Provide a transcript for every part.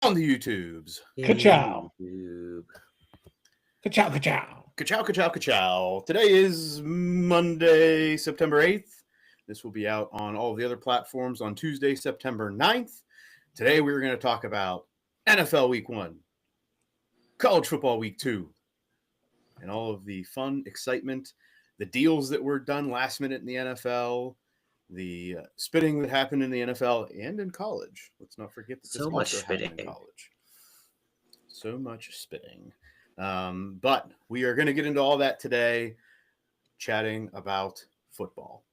on the YouTubes. Ka-chow. YouTube. Ka-chow, ka-chow. Ka-chow, ka-chow, ka-chow. Today is Monday, September 8th. This will be out on all of the other platforms on Tuesday, September 9th. Today we're going to talk about NFL Week 1, College Football Week 2, and all of the fun, excitement, the deals that were done last minute in the NFL, the spitting that happened in the NFL and in college. Let's not forget that this So much also happened spitting. in college. So much spitting. But we are going to get into all that today, chatting about football.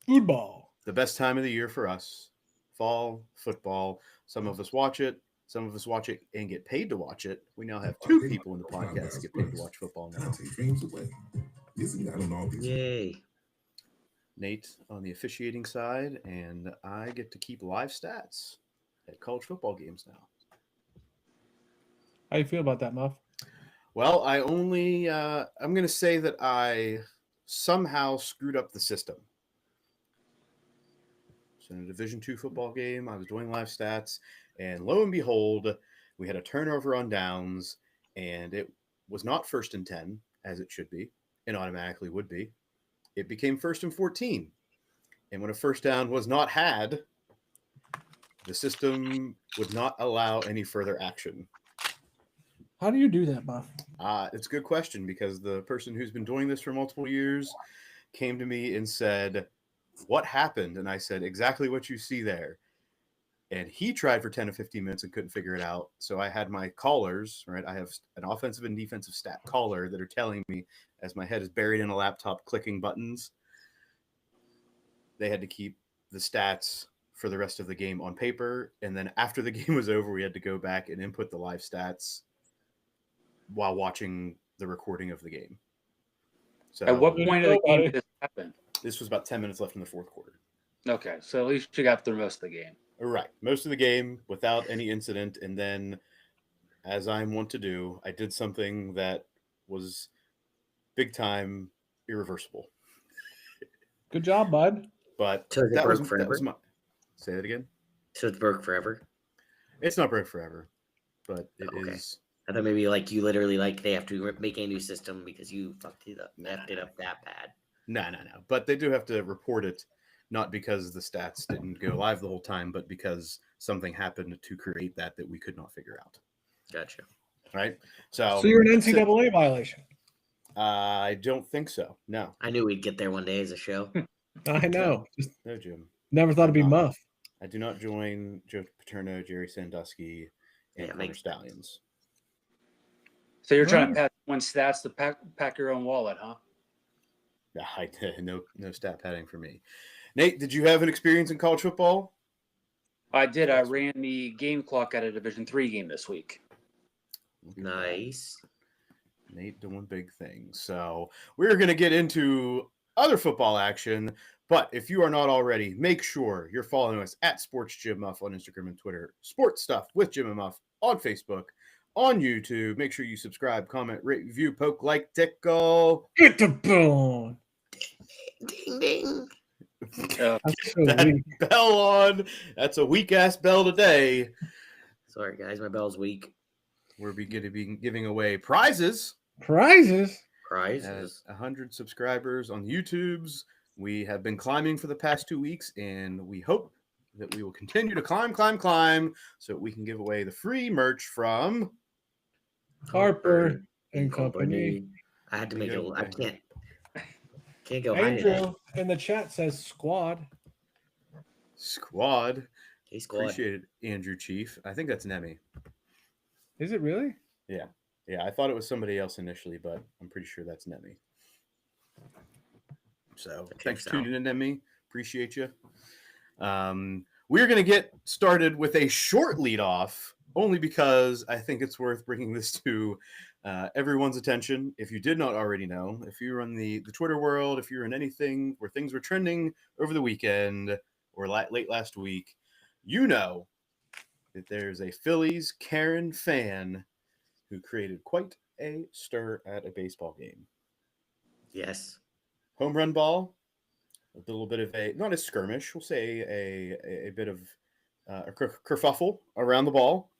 Football. The best time of the year for us, fall football. Some of us watch it. Some of us watch it and get paid to watch it. We now have two people in the podcast that get paid to watch football now. Yay. Nate on the officiating side, and I get to keep live stats at college football games now. How you feel about that, Muff? Well, I'm going to say that I somehow screwed up the system. So in a Division II football game, I was doing live stats, and lo and behold, we had a turnover on downs, and it was not 1st and 10, as it should be, and automatically would be. It became 1st and 14. And when a first down was not had, the system would not allow any further action. How do you do that, Muff? It's a good question because the person who's been doing this for multiple years came to me and said, "What happened?" And I said, "Exactly what you see there." And he tried for 10 to 15 minutes and couldn't figure it out. So I had my callers, right? I have an offensive and defensive stat caller that are telling me as my head is buried in a laptop clicking buttons. They had to keep the stats for the rest of the game on paper. And then after the game was over, we had to go back and input the live stats while watching the recording of the game. So at what point of the game did this happen? This was about 10 minutes left in the fourth quarter. Okay, so at least you got through most of the game. Right. Most of the game without any incident. And then, as I'm wont to do, I did something that was big time irreversible. Good job, bud. But So that was my... Say that again? So it's broke forever? It's not broke forever, but it is... I thought maybe like you literally like they have to make a new system because you fucked it up, left it up that bad. No. But they do have to report it, not because the stats didn't go live the whole time, but because something happened to create that we could not figure out. Gotcha. Right? So you're an NCAA violation. I don't think so. No. I knew we'd get there one day as a show. I know. Just No, Jim. never thought it'd be Muff. I do not join Joe Paterno, Jerry Sandusky, and Connor Stallions. So you're trying to pass one stats to pack your own wallet, huh? No stat padding for me. Nate, did you have an experience in college football? I did. I ran the game clock at a Division III game this week. Nice. Nate doing big things. So we're going to get into other football action. But if you are not already, make sure you're following us at Sports Jim Muff on Instagram and Twitter. Sports Stuff with Jim and Muff on Facebook, on YouTube. Make sure you subscribe, comment, rate, review, poke, like, tickle. Hit the bone. Ding, ding. That bell on. That's a weak-ass bell today. Sorry, guys. My bell's weak. We're going to be giving away prizes. Prizes? Prizes. 100 subscribers on YouTubes. We have been climbing for the past 2 weeks, and we hope that we will continue to climb so that we can give away the free merch from Harper and Company. I had to make it. I can't go hide it. Andrew in the chat says squad. Hey, squad. Appreciate it, Andrew Chief. I think that's Nemi. Is it really? Yeah. I thought it was somebody else initially, but I'm pretty sure that's Nemi. So thanks for tuning in, Nemi. Appreciate you. We're going to get started with a short lead off, only because I think it's worth bringing this to everyone's attention. If you did not already know, if you're in the Twitter world, if you're in anything where things were trending over the weekend or late last week, you know that there's a Phillies Karen fan who created quite a stir at a baseball game. Yes. Home run ball, a little bit of not a skirmish, we'll say a bit of a kerfuffle around the ball.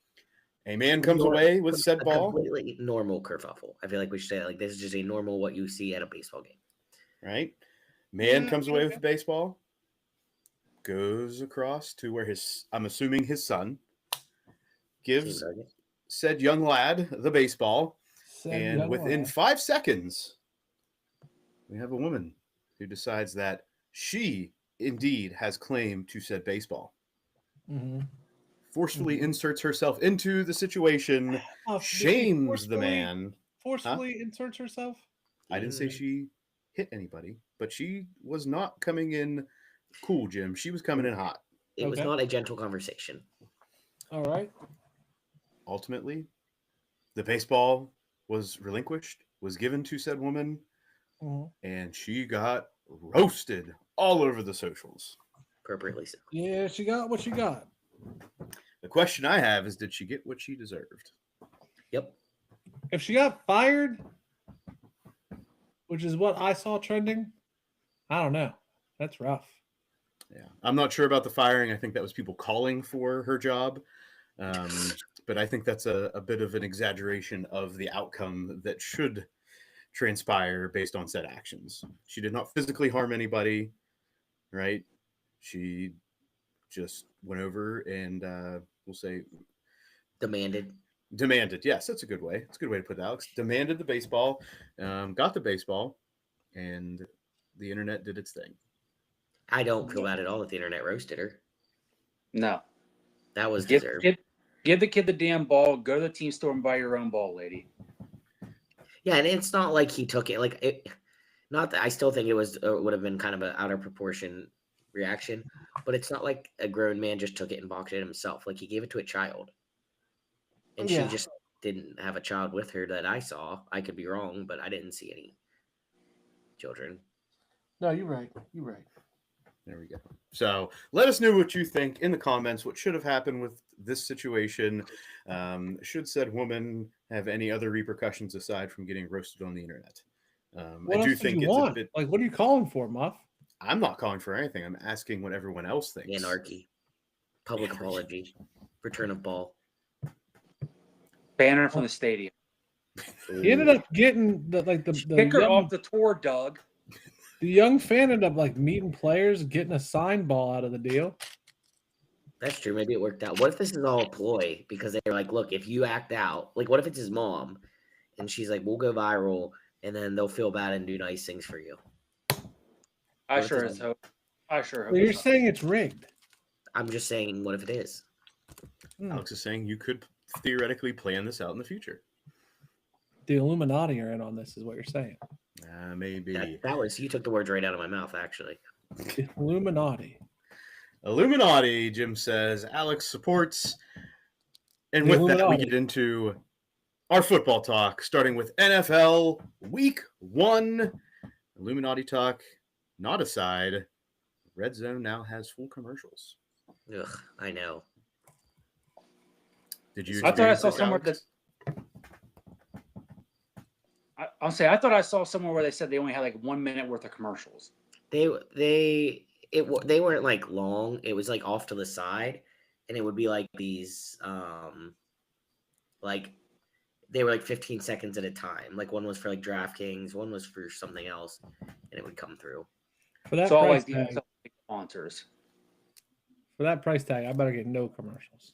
A man comes away with said a ball. completely normal kerfuffle. I feel like we should say it like this is just a normal what you see at a baseball game. Right? Man comes away with the baseball, goes across to where I'm assuming his son, gives said young lad the baseball, and within 5 seconds, we have a woman who decides that she indeed has claim to said baseball. Forcefully inserts herself into the situation, shames the man. Forcefully inserts herself? I didn't say she hit anybody, but she was not coming in cool, Jim. She was coming in hot. It was not a gentle conversation. All right. Ultimately, the baseball was relinquished, was given to said woman, and she got roasted all over the socials. Appropriately so. Yeah, she got what she got. The question I have is, did she get what she deserved? Yep. If she got fired, which is what I saw trending, I don't know. That's rough. Yeah. I'm not sure about the firing. I think that was people calling for her job. But I think that's a bit of an exaggeration of the outcome that should transpire based on said actions. She did not physically harm anybody, right? She just went over and we'll say demanded. Yes, that's a good way. It's a good way to put it, Alex. Demanded the baseball, got the baseball, and the internet did its thing. I don't feel bad at all that the internet roasted her. No. That was deserved. Give the kid the damn ball. Go to the team store and buy your own ball, lady. Yeah, and it's not like he took it. Like it, not that I still think it would have been kind of an out of proportion reaction, but it's not like a grown man just took it and boxed it himself. Like he gave it to a child, and she just didn't have a child with her that I saw. I could be wrong, but I didn't see any children. No, you're right. You're right. There we go. So let us know what you think in the comments. What should have happened with this situation? Should said woman have any other repercussions aside from getting roasted on the internet? What else do you want? Like, what are you calling for, Muff? I'm not calling for anything. I'm asking what everyone else thinks. Anarchy. Public apology. Return of ball. Banner from the stadium. He ended up getting the kicker off the tour, Doug. The young fan ended up like meeting players, getting a sign ball out of the deal. That's true. Maybe it worked out. What if this is all a ploy? Because they're like, look, if you act out, like, what if it's his mom, and she's like, we'll go viral, and then they'll feel bad and do nice things for you. I sure hope. Well, you're saying it's rigged. I'm just saying, what if it is? Alex is saying you could theoretically plan this out in the future. The Illuminati are in on this, is what you're saying. Maybe. That was, you took the words right out of my mouth, actually. Illuminati. Illuminati, Jim says. Alex supports. And with that, we get into our football talk, starting with NFL Week 1. Illuminati talk, not aside. Red Zone now has full commercials. Ugh, I know. Did you? I thought I saw somewhere that. I'll say I thought I saw somewhere where they said they only had like 1 minute worth of commercials. They weren't like long. It was like off to the side, and it would be like these like they were like 15 seconds at a time. Like one was for like DraftKings, one was for something else, and it would come through. For that so price like tag, sponsors. For that price tag, I better get no commercials.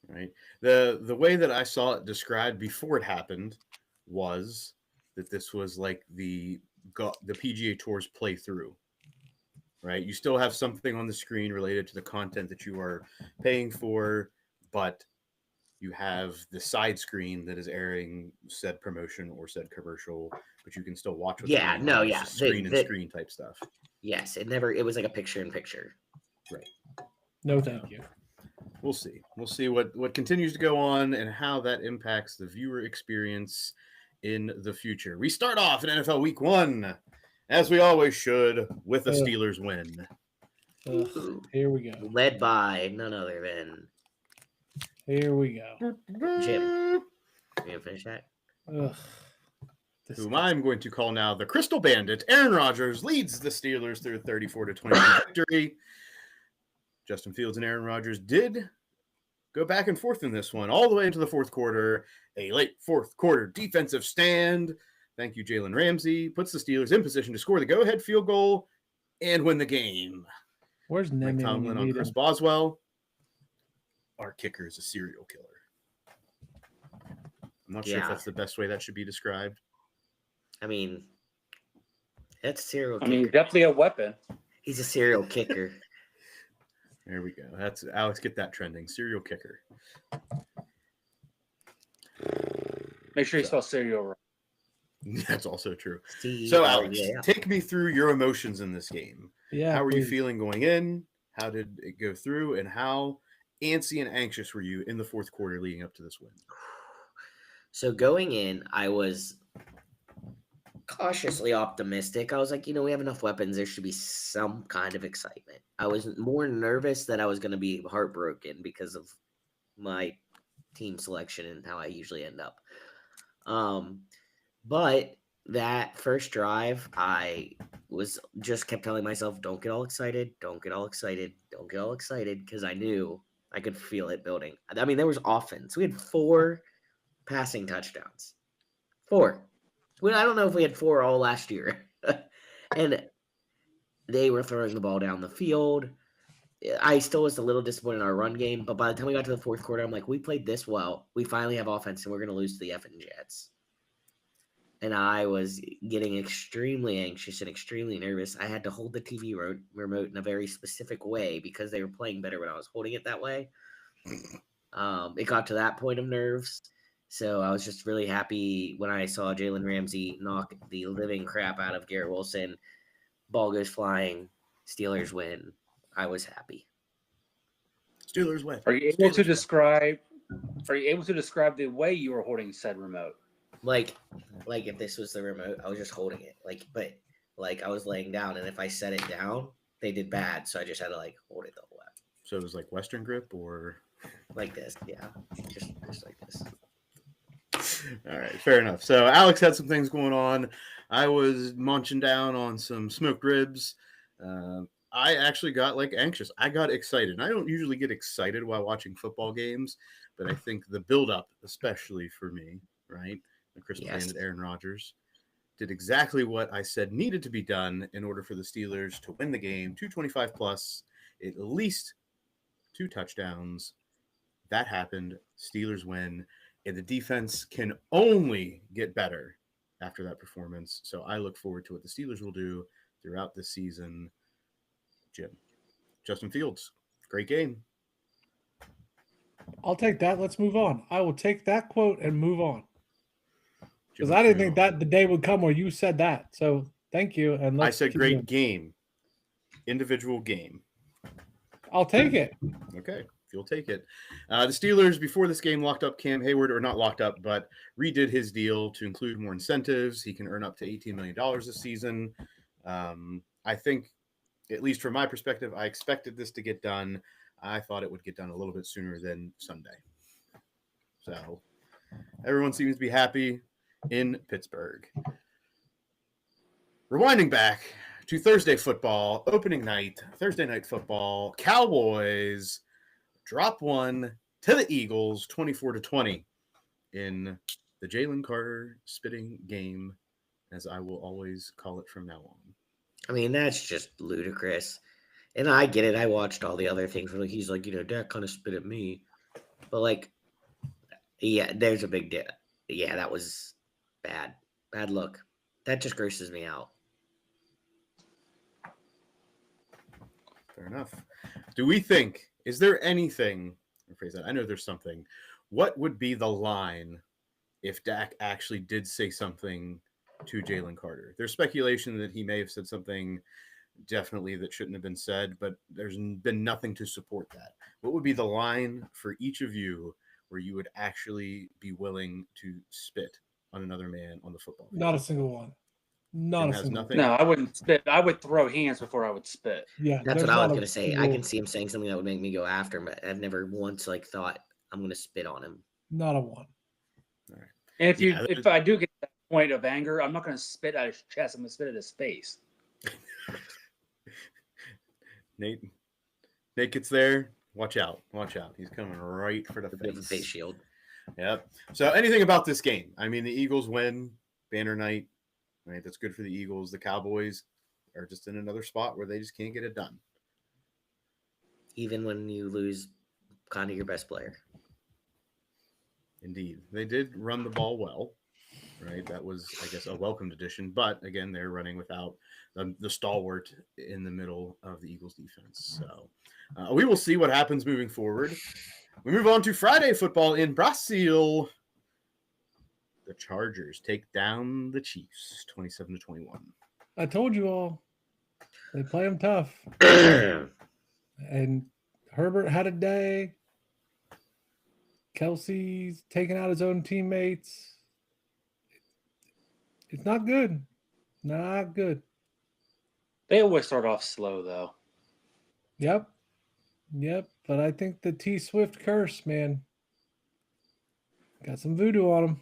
Right. The way that I saw it described before it happened was that this was like the PGA Tour's playthrough. Right. You still have something on the screen related to the content that you are paying for, but you have the side screen that is airing said promotion or said commercial, but you can still watch what's going on. Screen type stuff. Yes, it was like a picture in picture. Right. No, thank you. We'll see. We'll see what continues to go on and how that impacts the viewer experience in the future. We start off in NFL Week 1, as we always should, with a Steelers win. Here we go. Led by none other than. Here we go. Jim. You gonna finish that? Whom I'm going to call now the Crystal Bandit. Aaron Rodgers leads the Steelers through a 34-20 victory. Justin Fields and Aaron Rodgers did go back and forth in this one, all the way into the fourth quarter. A late fourth quarter defensive stand. Thank you, Jalen Ramsey. Puts the Steelers in position to score the go-ahead field goal and win the game. Where's Mike Nemi when you Tomlin on need Chris him? Boswell. Our kicker is a serial killer. I'm not sure if Yeah. that's the best way that should be described. I mean, that's serial I kicker. mean, definitely a weapon. He's a serial kicker. There we go. That's Alex. Get that trending. Serial kicker. Make sure you spell cereal right. That's also true. See, So, Alex, yeah. take me through your emotions in this game. Yeah. How were you please. feeling going in? How did it go through? And how antsy and anxious were you in the fourth quarter leading up to this win? So going in, I was cautiously optimistic. I was like, we have enough weapons. There should be some kind of excitement. I was more nervous that I was going to be heartbroken because of my team selection and how I usually end up. But that first drive, I was just kept telling myself, don't get all excited, don't get all excited, don't get all excited, because I knew I could feel it building. I mean, there was offense. We had 4 passing touchdowns. 4. Well, I don't know if we had 4 all last year. And they were throwing the ball down the field. I still was a little disappointed in our run game, but by the time we got to the fourth quarter, I'm like, we played this well. We finally have offense, and we're going to lose to the effing Jets. And I was getting extremely anxious and extremely nervous. I had to hold the TV remote in a very specific way because they were playing better when I was holding it that way. It got to that point of nerves. So I was just really happy when I saw Jalen Ramsey knock the living crap out of Garrett Wilson. Ball goes flying. Steelers win. I was happy. Steelers win. Are you able to describe the way you were holding said remote? Like if this was the remote, I was just holding it. But I was laying down, and if I set it down, they did bad. So I just had to hold it the whole way. So it was like Western grip or Like this, yeah. Just like this. All right, fair enough. So Alex had some things going on. I was munching down on some smoked ribs. I actually got anxious. I got excited. And I don't usually get excited while watching football games, but I think the build-up, especially for me, right? The Chris McDaniel, Aaron Rodgers, did exactly what I said needed to be done in order for the Steelers to win the game. 225 plus, at least 2 touchdowns. That happened. Steelers win. And the defense can only get better after that performance. So I look forward to what the Steelers will do throughout the season. Jim, Justin Fields, great game. I'll take that. Let's move on. I will take that quote and move on. Because Jim, I didn't think that the day would come where you said that. So thank you. And I said great game. Individual game. I'll take it. Okay. If you'll take it. The Steelers, before this game, locked up Cam Hayward, or not locked up, but redid his deal to include more incentives. He can earn up to $18 million this season. I think, at least from my perspective, I expected this to get done. I thought it would get done a little bit sooner than Sunday. So everyone seems to be happy in Pittsburgh. Rewinding back to Thursday football, opening night, Thursday night football, Cowboys drop one to the Eagles, 24-20 in the Jalen Carter spitting game, as I will always call it from now on. I mean, that's just ludicrous. And I get it. I watched all the other things where he's like, Dak kind of spit at me. But yeah, there's a big deal. Yeah, that was bad. Bad look. That just grosses me out. Fair enough. Is there anything, rephrase that, I know there's something, what would be the line if Dak actually did say something to Jalen Carter? There's speculation that he may have said something definitely that shouldn't have been said, but there's been nothing to support that. What would be the line for each of you where you would actually be willing to spit on another man on the football field? Not a single one. Not a single one. No, I wouldn't spit. I would throw hands before I would spit. Yeah, That's what I was going to say. I single- can see him saying something that would make me go after him, but I've never once thought I'm going to spit on him. Not a one. All right. And if I do get to that point of anger, I'm not going to spit at his chest. I'm going to spit at his face. Nate gets there. Watch out. He's coming right for the face face. shield. Yep. So anything about this game? I mean, the Eagles win, banner night, right? That's good for the Eagles. The Cowboys are just in another spot where they just can't get it done. Even when you lose kind of your best player. Indeed. They did run the ball well, right? That was, I guess, a welcomed addition. But again, they're running without the stalwart in the middle of the Eagles defense. So we will see what happens moving forward. We move on to Friday football in Brazil. The Chargers take down the Chiefs 27-21. I told you all. They play them tough. And Herbert had a day. Kelsey's taking out his own teammates. It's not good. Not good. They always start off slow, though. Yep. But I think the T Swift curse, man, got some voodoo on him.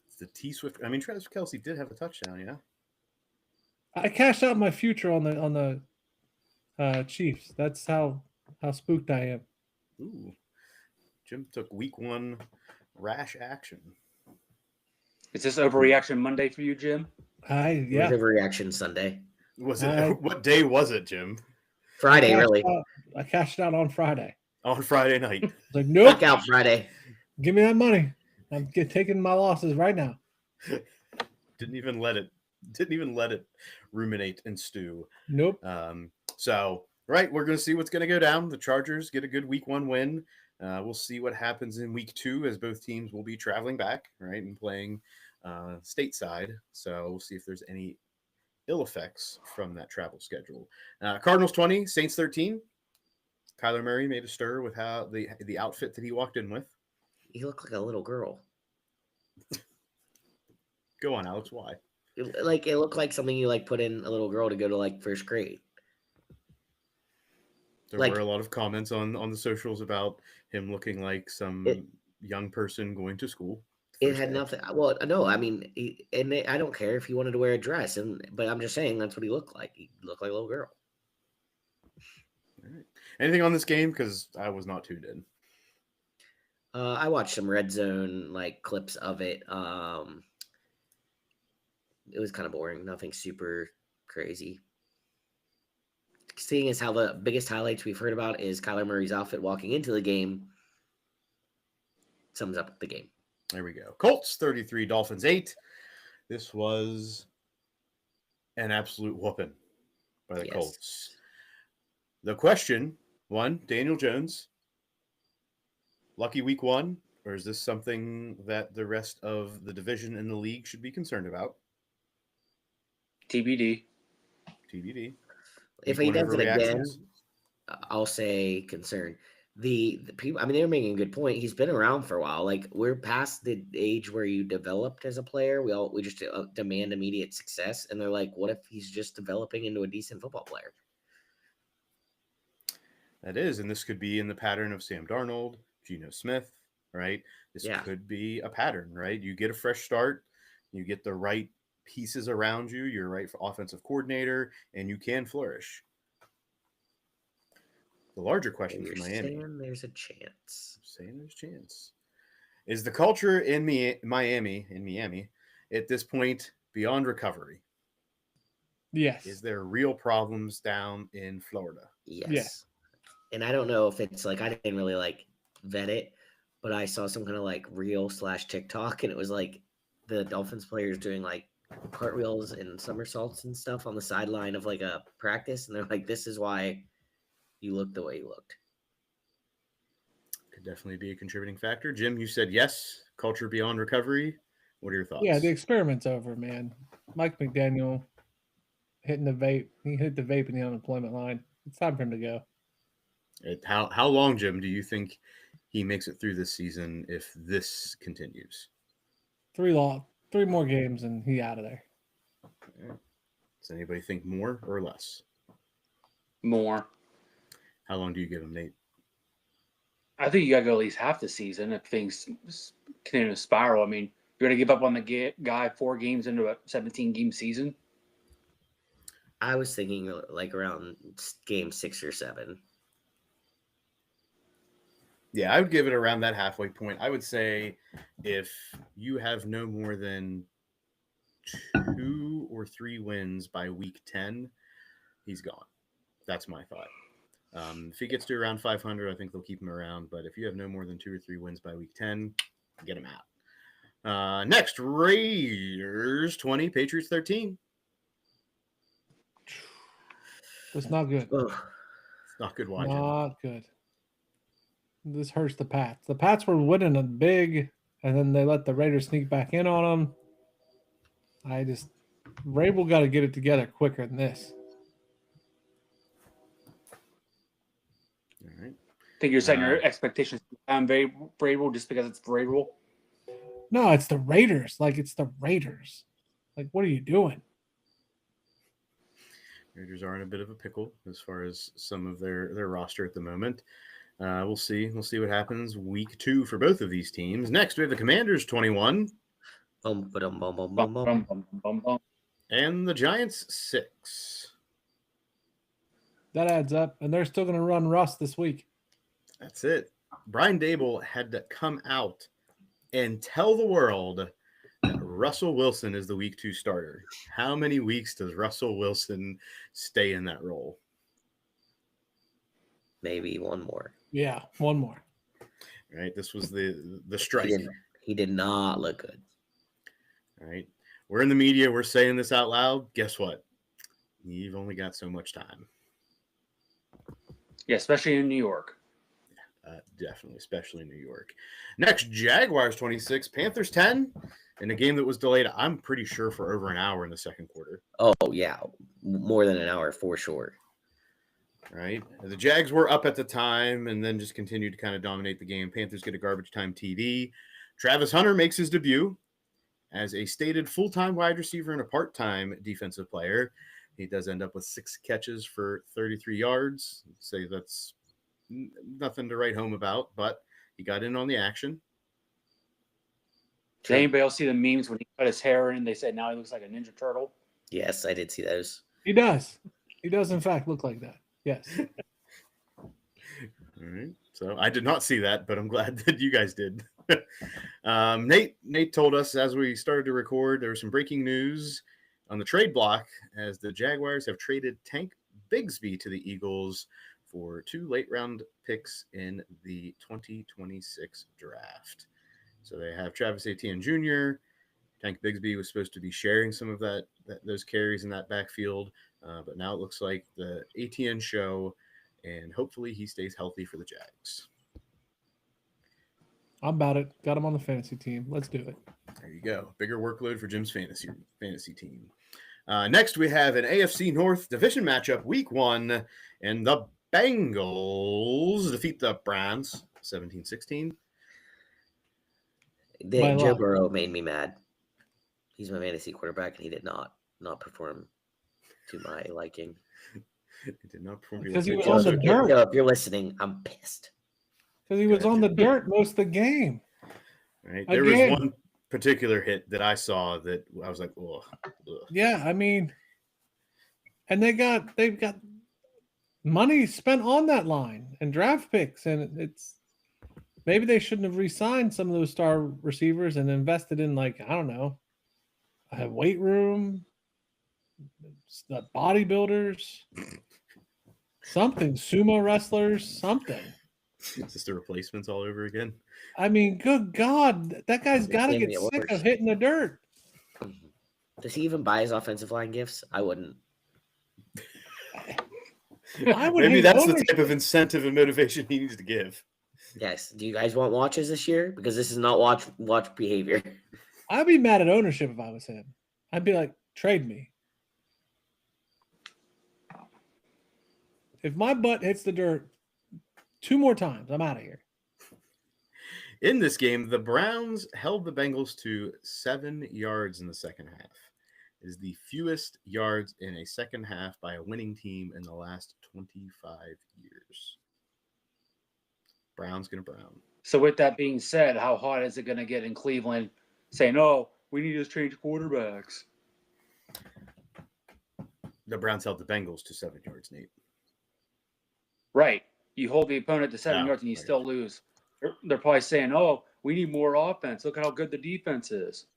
It's the T Swift. I mean, Travis Kelce did have a touchdown, yeah. I cashed out my future on the Chiefs. That's how spooked I am. Ooh. Jim took week 1 rash action. Is this overreaction Monday for you, Jim? Yeah. Overreaction Sunday. Was it? What day was it, Jim? Friday, really. I cashed out on Friday. On Friday night. Like, nope. Back out Friday. Give me that money. I'm taking my losses right now. Didn't even let it ruminate and stew. Nope. So, right, we're going to see what's going to go down. The Chargers get a good week 1 win. We'll see what happens in week 2 as both teams will be traveling back, right, and playing stateside. So we'll see if there's any ill effects from that travel schedule. Cardinals 20, Saints 13. Kyler Murray made a stir with how the outfit that he walked in with. He looked like a little girl. Go on, Alex. Why? It looked like something you put in a little girl to go to first grade. There were a lot of comments on the socials about him looking like some young person going to school. It had nothing. Well, no, I mean, I don't care if he wanted to wear a dress, but I'm just saying that's what he looked like. He looked like a little girl. All right. Anything on this game? Because I was not tuned in. I watched some red zone clips of it. It was kind of boring. Nothing super crazy. Seeing as how the biggest highlights we've heard about is Kyler Murray's outfit walking into the game, sums up the game. There we go. Colts 33, Dolphins 8. This was an absolute whooping by the Colts. The question, one, Daniel Jones, lucky week 1, or is this something that the rest of the division in the league should be concerned about? TBD. If he does it again, I'll say concern. The people, I mean, they were making a good point. He's been around for a while. We're past the age where you developed as a player. We just demand immediate success. And they're like, what if he's just developing into a decent football player? That is, and this could be in the pattern of Sam Darnold, Geno Smith, right? This could be a pattern, right? You get a fresh start, you get the right pieces around you, you're right for offensive coordinator, and you can flourish. The larger question for Miami. Saying there's a chance. Is the culture in Miami at this point beyond recovery? Yes. Is there real problems down in Florida? Yes. And I don't know if it's I didn't really vet it, but I saw some kind of reel/TikTok, and it was the Dolphins players doing cartwheels and somersaults and stuff on the sideline of a practice, and they're like, this is why you looked the way you looked. Could definitely be a contributing factor. Jim, you said yes, culture beyond recovery. What are your thoughts? Yeah, the experiment's over, man. Mike McDaniel hitting the vape. He hit the vape in the unemployment line. It's time for him to go. How long, Jim, do you think he makes it through this season if this continues? 3 more games and he out of there. Does anybody think more or less? More. How long do you give him, Nate? I think you got to go at least half the season if things continue to spiral. I mean, you're going to give up on the guy 4 games into a 17-game season? I was thinking around game 6 or 7. Yeah, I would give it around that halfway point. I would say if you have no more than 2 or 3 wins by week 10, he's gone. That's my thought. If he gets to around 500, I think they'll keep him around. But if you have no more than 2 or 3 wins by week 10, get him out. Next, Raiders 20, Patriots 13. It's not good. Ugh. It's not good watching. Not good. This hurts the Pats. The Pats were winning a big, and then they let the Raiders sneak back in on them. Rabel got to get it together quicker than this. All right. Think you're setting your expectations very Vrabel just because it's Vrabel? No, it's the Raiders. Like, it's the Raiders. Like, what are you doing? Raiders are in a bit of a pickle as far as some of their roster at the moment. We'll see. We'll see what happens week 2 for both of these teams. Next, we have the Commanders 21. Bum, ba-dum, bum, bum, bum, bum. Bum, bum, bum, bum. And the Giants 6. That adds up, and they're still going to run Russ this week. That's it. Brian Dable had to come out and tell the world that Russell Wilson is the week 2 starter. How many weeks does Russell Wilson stay in that role? Maybe one more. Yeah, one more. Right. This was the strike. He did not look good. All right. We're in the media. We're saying this out loud. Guess what? You've only got so much time. Yeah, especially in New York. Definitely, especially in New York. Next, Jaguars 26, Panthers 10. In a game that was delayed, I'm pretty sure, for over an hour in the second quarter. Oh, yeah. More than an hour for sure. Right. The Jags were up at the time and then just continued to kind of dominate the game. Panthers get a garbage time TD. Travis Hunter makes his debut as a stated full-time wide receiver and a part-time defensive player. He does end up with 6 catches for 33 yards. Say that's nothing to write home about, but he got in on the action. Did anybody else see the memes when he cut his hair and they said now he looks like a Ninja Turtle? Yes, I did see those. He does. He does, in fact, look like that. Yes. All right. So I did not see that, but I'm glad that you guys did. Nate told us as we started to record, there was some breaking news on the trade block as the Jaguars have traded Tank Bigsby to the Eagles for 2 late-round picks in the 2026 draft. So they have Travis Etienne Jr. Tank Bigsby was supposed to be sharing some of those carries in that backfield, but now it looks like the Etienne show, and hopefully he stays healthy for the Jags. I'm about it. Got him on the fantasy team. Let's do it. There you go. Bigger workload for Jim's fantasy team. Next, we have an AFC North division matchup, week 1, and the Bengals defeat the Browns 17-16. Joe Burrow made me mad. He's my fantasy quarterback, and he did not perform to my liking. He did not perform because he was on the dirt. Joe, if you're listening, I'm pissed. Because he was on the dirt most of the game. Right. There was one particular hit that I saw that I was like, ugh. Yeah, I mean, and they've got money spent on that line and draft picks, and it's maybe they shouldn't have re-signed some of those star receivers and invested in, like, I don't know, a weight room, bodybuilders, something, sumo wrestlers, something. Is this the replacements all over again? I mean, good God, that guy's got to get sick of hitting the dirt. Does he even buy his offensive line gifts? I wouldn't. Maybe that's the type of incentive and motivation he needs to give. Yes. Do you guys want watches this year? Because this is not watch behavior. I'd be mad at ownership if I was him. I'd be like, trade me. If my butt hits the dirt 2 more times, I'm out of here. In this game, the Browns held the Bengals to 7 yards in the second half. It is the fewest yards in a second half by a winning team in the last 25 years. Brown's going to Brown. So with that being said, how hot is it going to get in Cleveland saying, oh, we need to change quarterbacks? The Browns held the Bengals to 7 yards, Nate. Right. You hold the opponent to 7 yards and you still lose. they're probably saying, "Oh, we need more offense. Look at how good the defense is."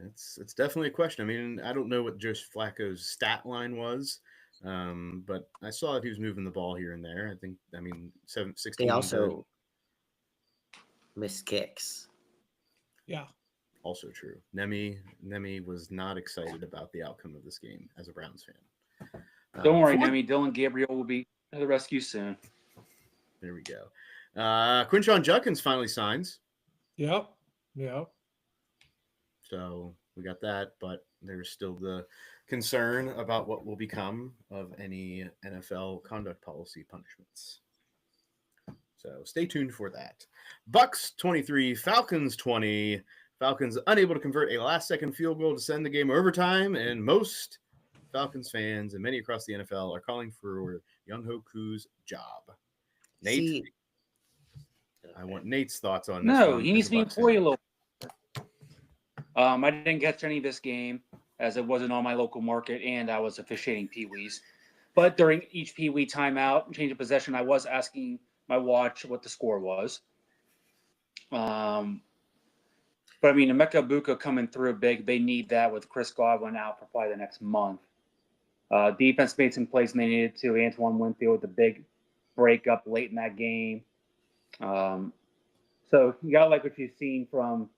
It's definitely a question. I mean, I don't know what Joe Flacco's stat line was, but I saw that he was moving the ball here and there. I mean, 16. They also missed kicks. Yeah. Also true. Nemi was not excited about the outcome of this game as a Browns fan. Don't worry, Nemi. Dylan Gabriel will be to the rescue soon. There we go. Quinshon Judkins finally signs. Yep. So we got that, but there's still the concern about what will become of any NFL conduct policy punishments. So stay tuned for that. Bucs 23, Falcons 20. Falcons unable to convert a last-second field goal to send the game overtime, and most Falcons fans and many across the NFL are calling for Younghoe Koo's job. Nate, I want Nate's thoughts on this. No, he needs to be employed a little. I didn't catch any of this game as it wasn't on my local market, and I was officiating Pee-wees. But during each Pee-wee timeout, change of possession, I was asking my watch what the score was. But I mean, Emeka Buka coming through big. They need that with Chris Godwin out for probably the next month. Defense made some plays when they needed to. Antoine Winfield with the big breakup late in that game. So you got like what you've seen from,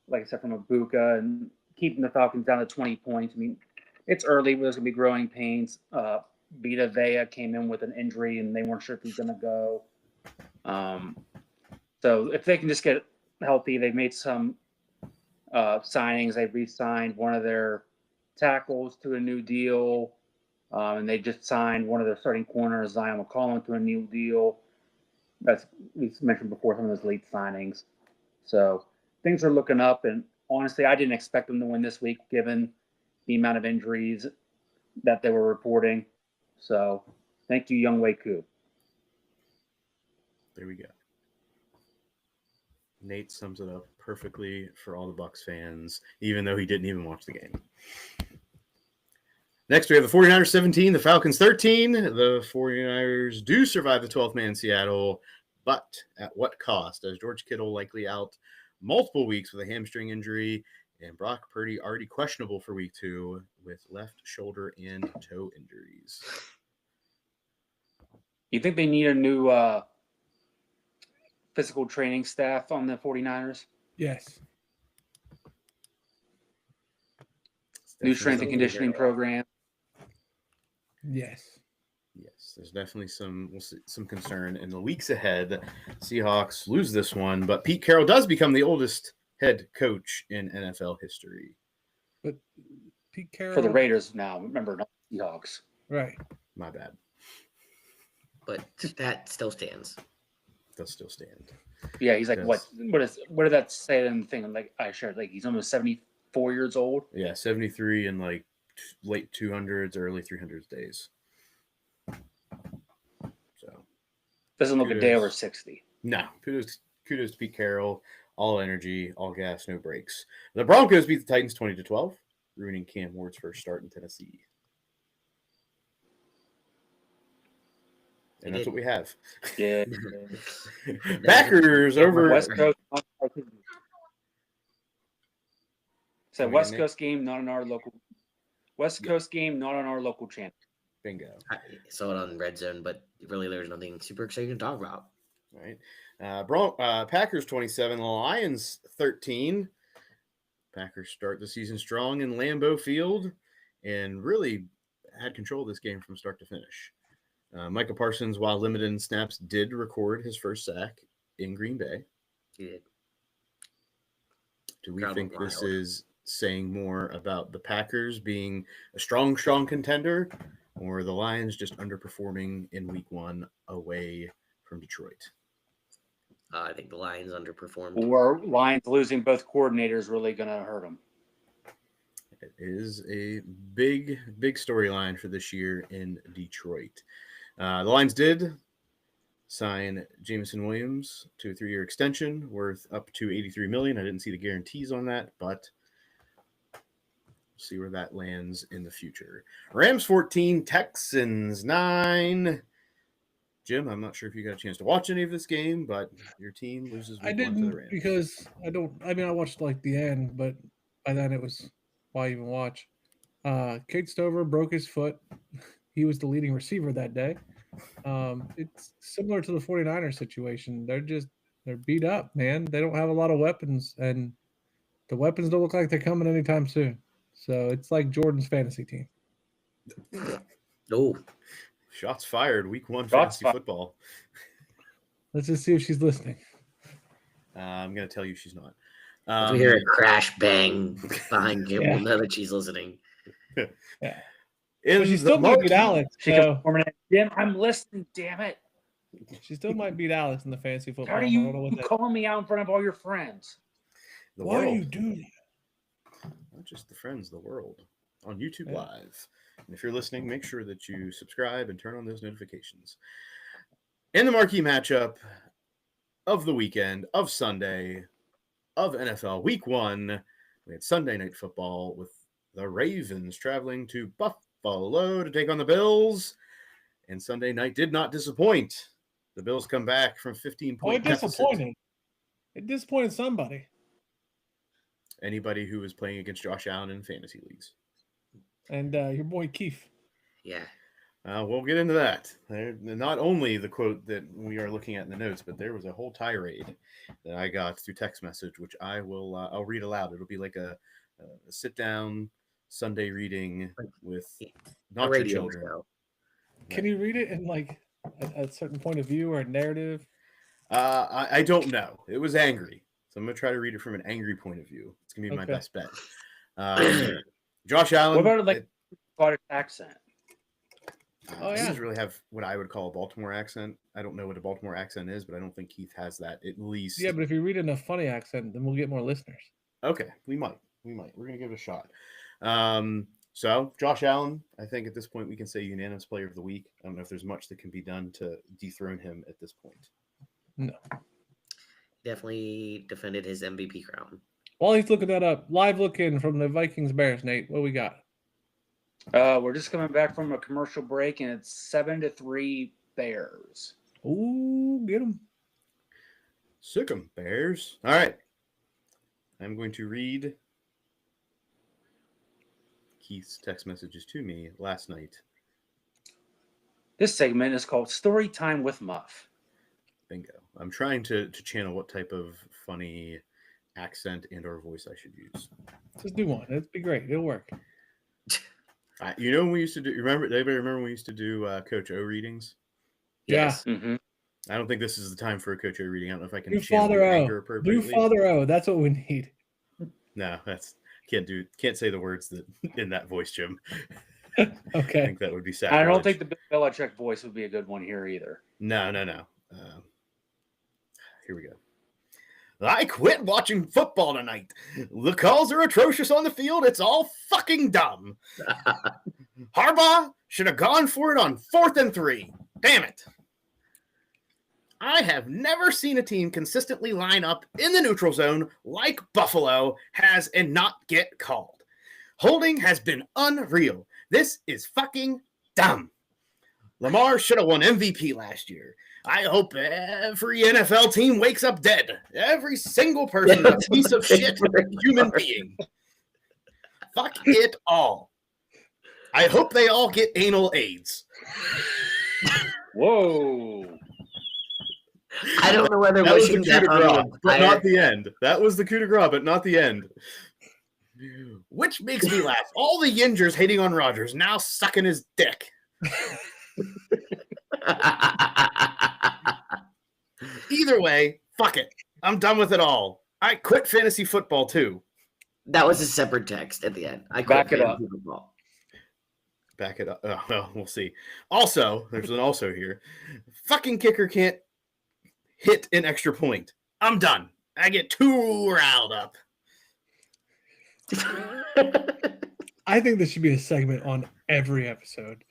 like I said, from Abuka and keeping the Falcons down to 20 points. I mean, it's early. There's going to be growing pains. Vita Vea came in with an injury, and they weren't sure if he's going to go. So if they can just get healthy, they've made some signings. They re-signed one of their tackles to a new deal, and they just signed one of their starting corners, Zion McCollum, to a new deal. That's we mentioned before, some of those late signings. So things are looking up, and honestly, I didn't expect them to win this week given the amount of injuries that they were reporting. So thank you, Younghoe Koo. There we go. Nate sums it up perfectly for all the Bucs fans, even though he didn't even watch the game. Next, we have the 49ers 17, the Falcons 13. The 49ers do survive the 12th man in Seattle, but at what cost? As George Kittle likely out multiple weeks with a hamstring injury, and Brock Purdy already questionable for week 2 with left shoulder and toe injuries. You think they need a new physical training staff on the 49ers? Yes. New strength and conditioning program. Yes. Yes, there's definitely some concern in the weeks ahead. Seahawks lose this one, but Pete Carroll does become the oldest head coach in NFL history. But Pete Carroll For the Raiders now, remember, not Seahawks. Right. My bad. But that still stands. Does still stand. Yeah, he's like, Yes. what did that say in the thing? Like I shared, like he's almost 74 years old. Yeah, 73 in like late 200s, early 300s days. So Doesn't look a day over 60. No, kudos to Pete Carroll. All energy, all gas, no brakes. The Broncos beat the Titans 20-12, ruining Cam Ward's first start in Tennessee. And that's what we have. Yeah. Packers over West Coast. So Come West again, Coast game, not on our local. West Coast game, not on our local channel. Bingo. I saw it on Red Zone, but really there's nothing super exciting to talk about. All right. Packers 27, Lions 13. Packers start the season strong in Lambeau Field and really had control of this game from start to finish. Micah Parsons, while limited in snaps, did record his first sack in Green Bay. He did. Do we think this is saying more about the Packers being a strong contender, or the Lions just underperforming in week 1 away from Detroit? I think the Lions underperformed. Or Lions losing both coordinators really going to hurt them. It is a big storyline for this year in Detroit. The Lions did sign Jameson Williams to a 3-year extension worth up to $83 million. I didn't see the guarantees on that, but we'll see where that lands in the future. Rams 14, Texans 9. Jim, I'm not sure if you got a chance to watch any of this game, but your team loses I week 1 to the didn't Rams. because I don't. I mean, I watched like the end, but by then it was why even watch. Kate Stover broke his foot. He was the leading receiver that day. It's similar to the 49ers situation. They're beat up, man. They don't have a lot of weapons, and the weapons don't look like they're coming anytime soon. So it's like Jordan's fantasy team. Oh, Shots fired, week 1 Shots fantasy fired. football. Let's just see if she's listening. I'm going to tell you she's not. if we hear a crash bang behind Jim, Yeah. we'll know that she's listening. Yeah. in But she the still might beat marquee- Alex. She So can form an Jim, I'm listening, damn it. she still might beat Alex in the fantasy football. How are I don't know you what that. calling me out in front of all your friends? The Why do world. you do that? Not just the friends, the world. On YouTube Yeah. Live. And if you're listening, make sure that you subscribe and turn on those notifications. In the marquee matchup of the weekend, of Sunday, of NFL Week 1, we had Sunday Night Football with the Ravens traveling to Buffalo to take on the Bills. And Sunday night did not disappoint. The Bills come back from 15-point Oh, it disappointed. It disappointed somebody. Anybody who was playing against Josh Allen in fantasy leagues. And your boy Keith. Yeah. We'll get into that. Not only the quote that we are looking at in the notes, but there was a whole tirade that I got through text message, which I'll read aloud. It'll be like a sit-down Sunday reading with not your radio children. show. Can you read it in like a certain point of view or a narrative? I don't know. It was angry. So I'm going to try to read it from an angry point of view. It's going to be my Okay. best bet. Josh Allen. What about like Scottish accent? Oh, He yeah. doesn't really have what I would call a Baltimore accent. I don't know what a Baltimore accent is, but I don't think Keith has that at least. Yeah, but if you read it in a funny accent, then we'll get more listeners. Okay, we might. We're going to give it a shot. So Josh Allen, I think at this point we can say unanimous player of the week. I don't know if there's much that can be done to dethrone him at this point. No. Definitely defended his MVP crown. While he's looking that up, live looking from the Vikings Bears, Nate. What we got? We're just coming back from a commercial break, and it's 7-3 Bears. Ooh, get him. Sick 'em, Bears. All right. I'm going to read Keith's text messages to me last night. This segment is called Story Time with Muff. Bingo. I'm trying to channel what type of funny accent and or voice I should use. Just do one. It'd be great. It'll work. You know when we used to do, anybody remember when we used to do Coach O readings? Yeah. Yes. Mm-hmm. I don't think this is the time for a Coach O reading. I don't know if I can Do channel Father the O. anchor Do appropriately. Father O. That's what we need. No, can't say the words that in that voice, Jim. I Okay. think that would be I sacrilege. don't think the Bill Belichick voice would be a good one here either. No. Here we go. I quit watching football tonight. The calls are atrocious on the field. It's all fucking dumb. Harbaugh should have gone for it on 4th and 3. Damn it. I have never seen a team consistently line up in the neutral zone like Buffalo has and not get called. Holding has been unreal. This is fucking dumb. Lamar should have won MVP last year. I hope every NFL team wakes up dead. Every single person is a piece of shit human being. Fuck it all. I hope they all get anal AIDS. Whoa. I don't know whether That was the wishing coup de that on grace, the but entire- not the end. That was the coup de grace, but not the end. Which makes me laugh. All the Yingers hating on Rodgers, now sucking his dick. Either way, fuck it. I'm done with it all. I quit fantasy football too. That was a separate text at the end. I Back quit it up. fantasy football. Back it up. Oh, well, we'll see. Also, there's an also here. Fucking kicker can't hit an extra point. I'm done. I get too riled up. I think this should be a segment on every episode.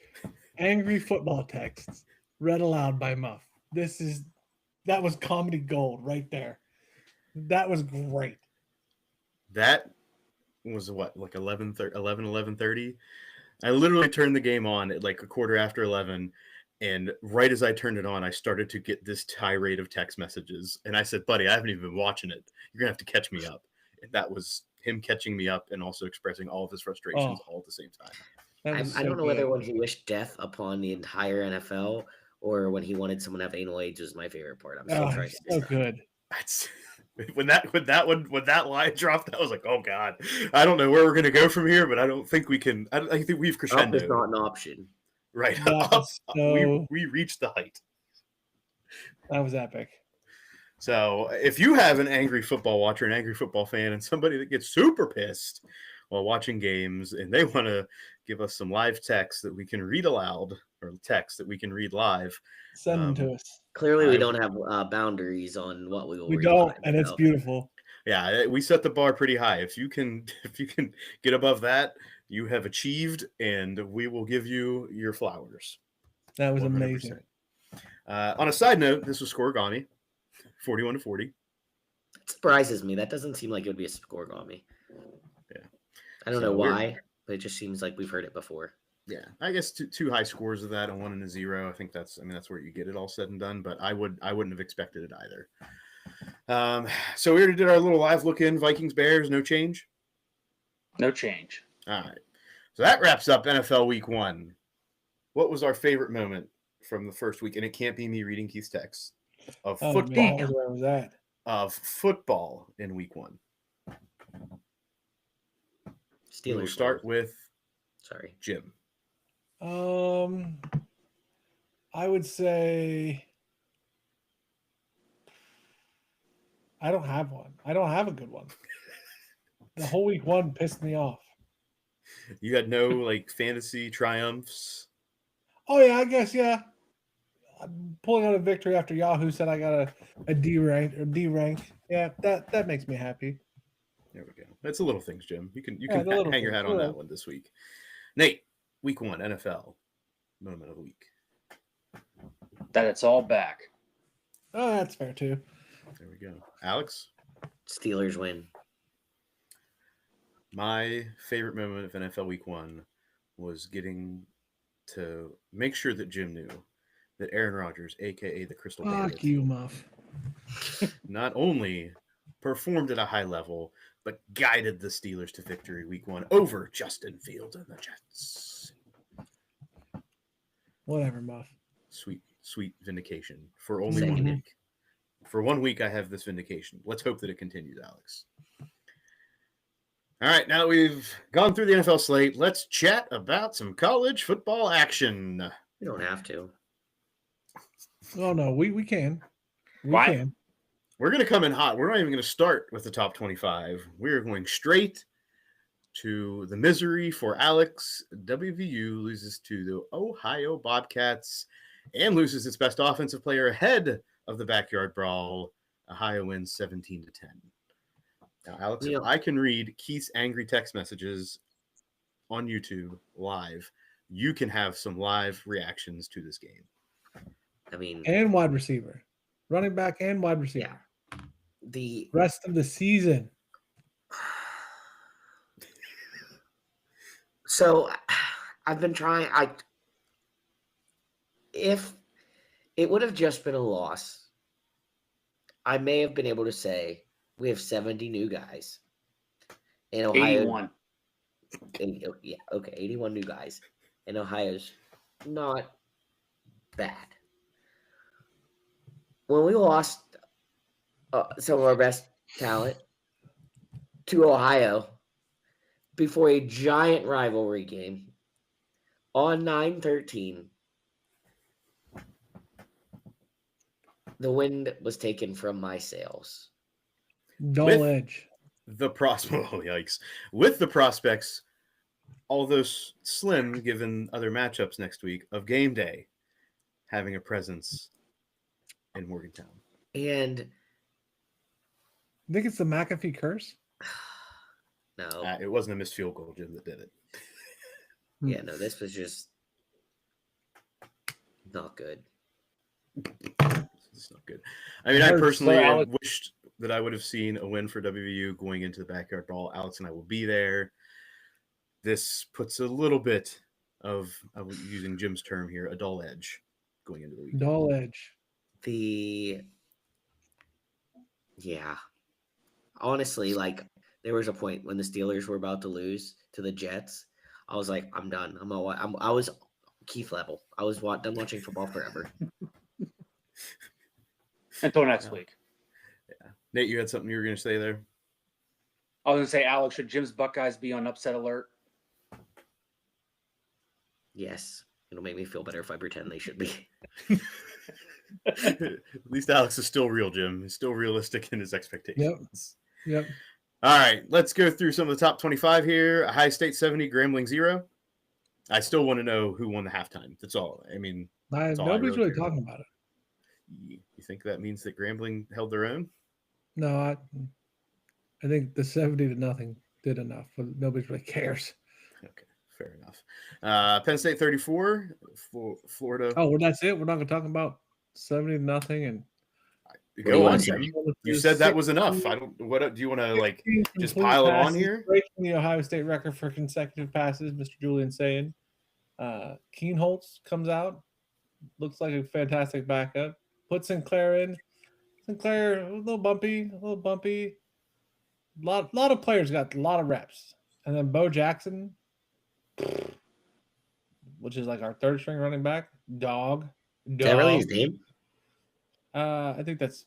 Angry football texts read aloud by Muff. That was comedy gold right there. That was great. That was what, like 11:30. I literally turned the game on at like a quarter after 11, And right as I turned it on, I started to get this tirade of text messages. And I said, buddy, I haven't even been watching it. You're going to have to catch me up. And that was him catching me up and also expressing all of his frustrations all at the same time. I don't know whether when he wished death upon the entire NFL or when he wanted someone to have anal AIDS was my favorite part. I'm still trying to so good. That's when that line dropped, I was like, oh God, I don't know where we're gonna go from here, but I don't think we can. I think we've crescendo. Up is not an option. Right. We reached the height. That was epic. So if you have an angry football watcher, an angry football fan, and somebody that gets super pissed while watching games and they want to give us some live text that we can read aloud or text that we can read live, send them to us. Clearly, we don't have boundaries on what we will read. We don't, and it's beautiful. Yeah, we set the bar pretty high. If you can get above that, you have achieved, and we will give you your flowers. That was 100%. Amazing. On a side note, this was Scorigami, 41-40. It surprises me. That doesn't seem like it would be a Scorigami. Yeah, I don't know why, but it just seems like we've heard it before. Yeah, I guess two high scores of that, a 1 and a 0. I think that's where you get it all said and done. But I wouldn't have expected it either. So we already did our little live look in. Vikings Bears, no change. No change. All right. So that wraps up NFL Week 1. What was our favorite moment from the first week? And it can't be me reading Keith's text of football. Man, where was that? Of football in Week 1. Steelers. We'll start with Jim. I would say I don't have one. I don't have a good one. The whole Week 1 pissed me off. You had no fantasy triumphs? Oh yeah, I guess yeah. I'm pulling out a victory after Yahoo said I got a D rank or D rank. Yeah, that makes me happy. There we go. That's the little things, Jim. You can hang your hat on that one this week. Nate, Week 1 NFL moment of the week. That it's all back. Oh, that's fair too. There we go. Alex? Steelers win. My favorite moment of NFL Week 1 was getting to make sure that Jim knew that Aaron Rodgers, a.k.a. the Crystal Bandit, fuck you, Muff, not only performed at a high level, but guided the Steelers to victory Week 1 over Justin Fields and the Jets. Whatever, Muff. Sweet vindication for only 1 week. For 1 week, I have this vindication. Let's hope that it continues, Alex. All right, now that we've gone through the NFL slate, let's chat about some college football action. We don't have to. Oh, no, we can. We Why? can. We're going to come in hot. We're not even going to start with the top 25. We're going straight to the misery for Alex. WVU loses to the Ohio Bobcats and loses its best offensive player ahead of the backyard brawl. Ohio wins 17-10. Now, Alex, if I can read Keith's angry text messages on YouTube live, you can have some live reactions to this game. I mean, and wide receiver, running back and wide receiver. Yeah. The rest of the season. So I've been trying. If it would have just been a loss, I may have been able to say we have 70 new guys in Ohio. 81. 81 new guys. And Ohio's not bad. When we lost some of our best talent to Ohio before a giant rivalry game on 9/13, the wind was taken from my sails. Dull edge. The prospect, oh yikes! With the prospects, although slim given other matchups next week, of game day having a presence in Morgantown. And I think it's the McAfee curse. No, it wasn't a missed field goal, Jim, that did it. Yeah, no, this was just not good. It's not good. I mean, I personally wished that I would have seen a win for WVU going into the backyard brawl. Alex and I will be there. This puts a little bit of using Jim's term here, a dull edge going into the weekend. Dull edge. Honestly, like there was a point when the Steelers were about to lose to the Jets. I was like, I'm done. I was Keith level. I was done watching football forever. Until next week. Yeah. Nate, you had something you were going to say there? I was going to say, Alex, should Jim's Buckeyes be on upset alert? Yes. It'll make me feel better if I pretend they should be. At least Alex is still real, Jim. He's still realistic in his expectations. Yep. All right, let's go through some of the top 25 here. Ohio State 70, Grambling 0. I still want to know who won the halftime. That's all. I mean, nobody's really talking about it. You think that means that Grambling held their own? No, I think the 70-0 did enough, but nobody really cares. Okay, fair enough. Penn State 34, Florida. Oh, well, that's it. We're not going to talk about 70-0 and go on, Jim. You said that was enough. I don't. What do you want to like? Just pile it on here. Breaking the Ohio State record for consecutive passes, Mr. Julian saying. Keenholz comes out, looks like a fantastic backup. Put Sinclair in. Sinclair a little bumpy. A lot of players got a lot of reps, and then Bo Jackson, which is like our third string running back, dog. Is that really his name? I think that's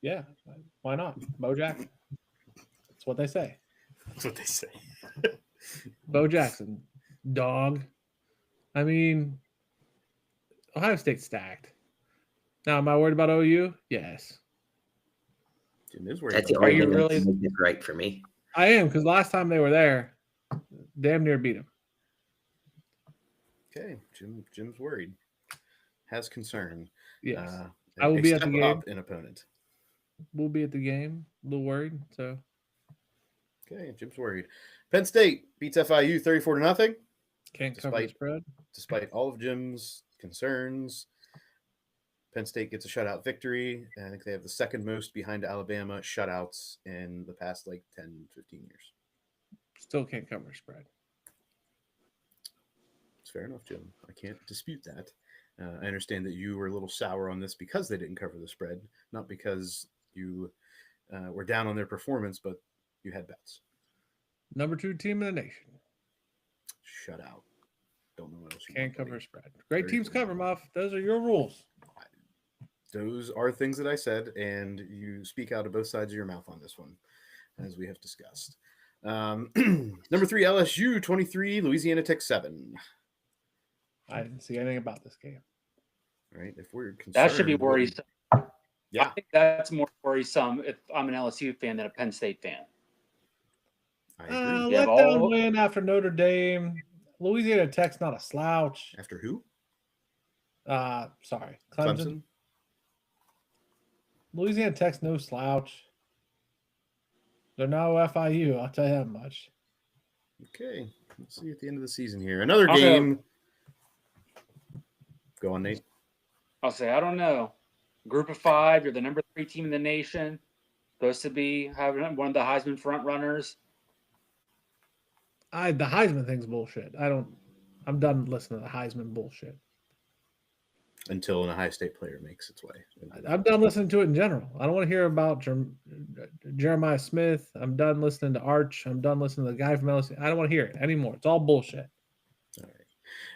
yeah. Why not? Bo Jackson. That's what they say. That's what they say. Bo Jackson, dog. I mean, Ohio State's stacked. Now, am I worried about OU? Yes. Jim is worried. That's the only thing that makes it right for me. I am, because last time they were there, damn near beat them. Okay, Jim's worried. Has concern. Yes. I will be at the game. An opponent. We'll be at the game. A little worried. So. Okay, Jim's worried. Penn State beats FIU 34-0. Can't cover the spread. Despite all of Jim's concerns, Penn State gets a shutout victory. I think they have the second most behind Alabama shutouts in the past 10, 15 years. Still can't cover a spread. It's fair enough, Jim. I can't dispute that. I understand that you were a little sour on this because they didn't cover the spread, not because you were down on their performance, but you had bets. Number 2 team in the nation. Shutout. Don't know what else you can't cover a spread. Great teams cover, Muff. Those are your rules. Those are things that I said, and you speak out of both sides of your mouth on this one, as we have discussed. Number 3, LSU 23, Louisiana Tech 7. I didn't see anything about this game. Right? If we're concerned, that should be worrisome. Yeah, I think that's more worrisome if I'm an LSU fan than a Penn State fan. I agree. Let down win after Notre Dame. Louisiana Tech's not a slouch. After who? Sorry, Clemson. Louisiana Tech's no slouch. They're no FIU, I'll tell you that much. Okay, let's see at the end of the season here. Another game. Go on, Nate. I'll say, I don't know. Group of 5, you're the number 3 team in the nation. Supposed to be having one of the Heisman front runners. The Heisman thing's bullshit. I'm done listening to the Heisman bullshit. Until an Ohio State player makes its way. I'm done listening to it in general. I don't want to hear about Jeremiah Smith. I'm done listening to Arch. I'm done listening to the guy from LSU. I don't want to hear it anymore. It's all bullshit. All right.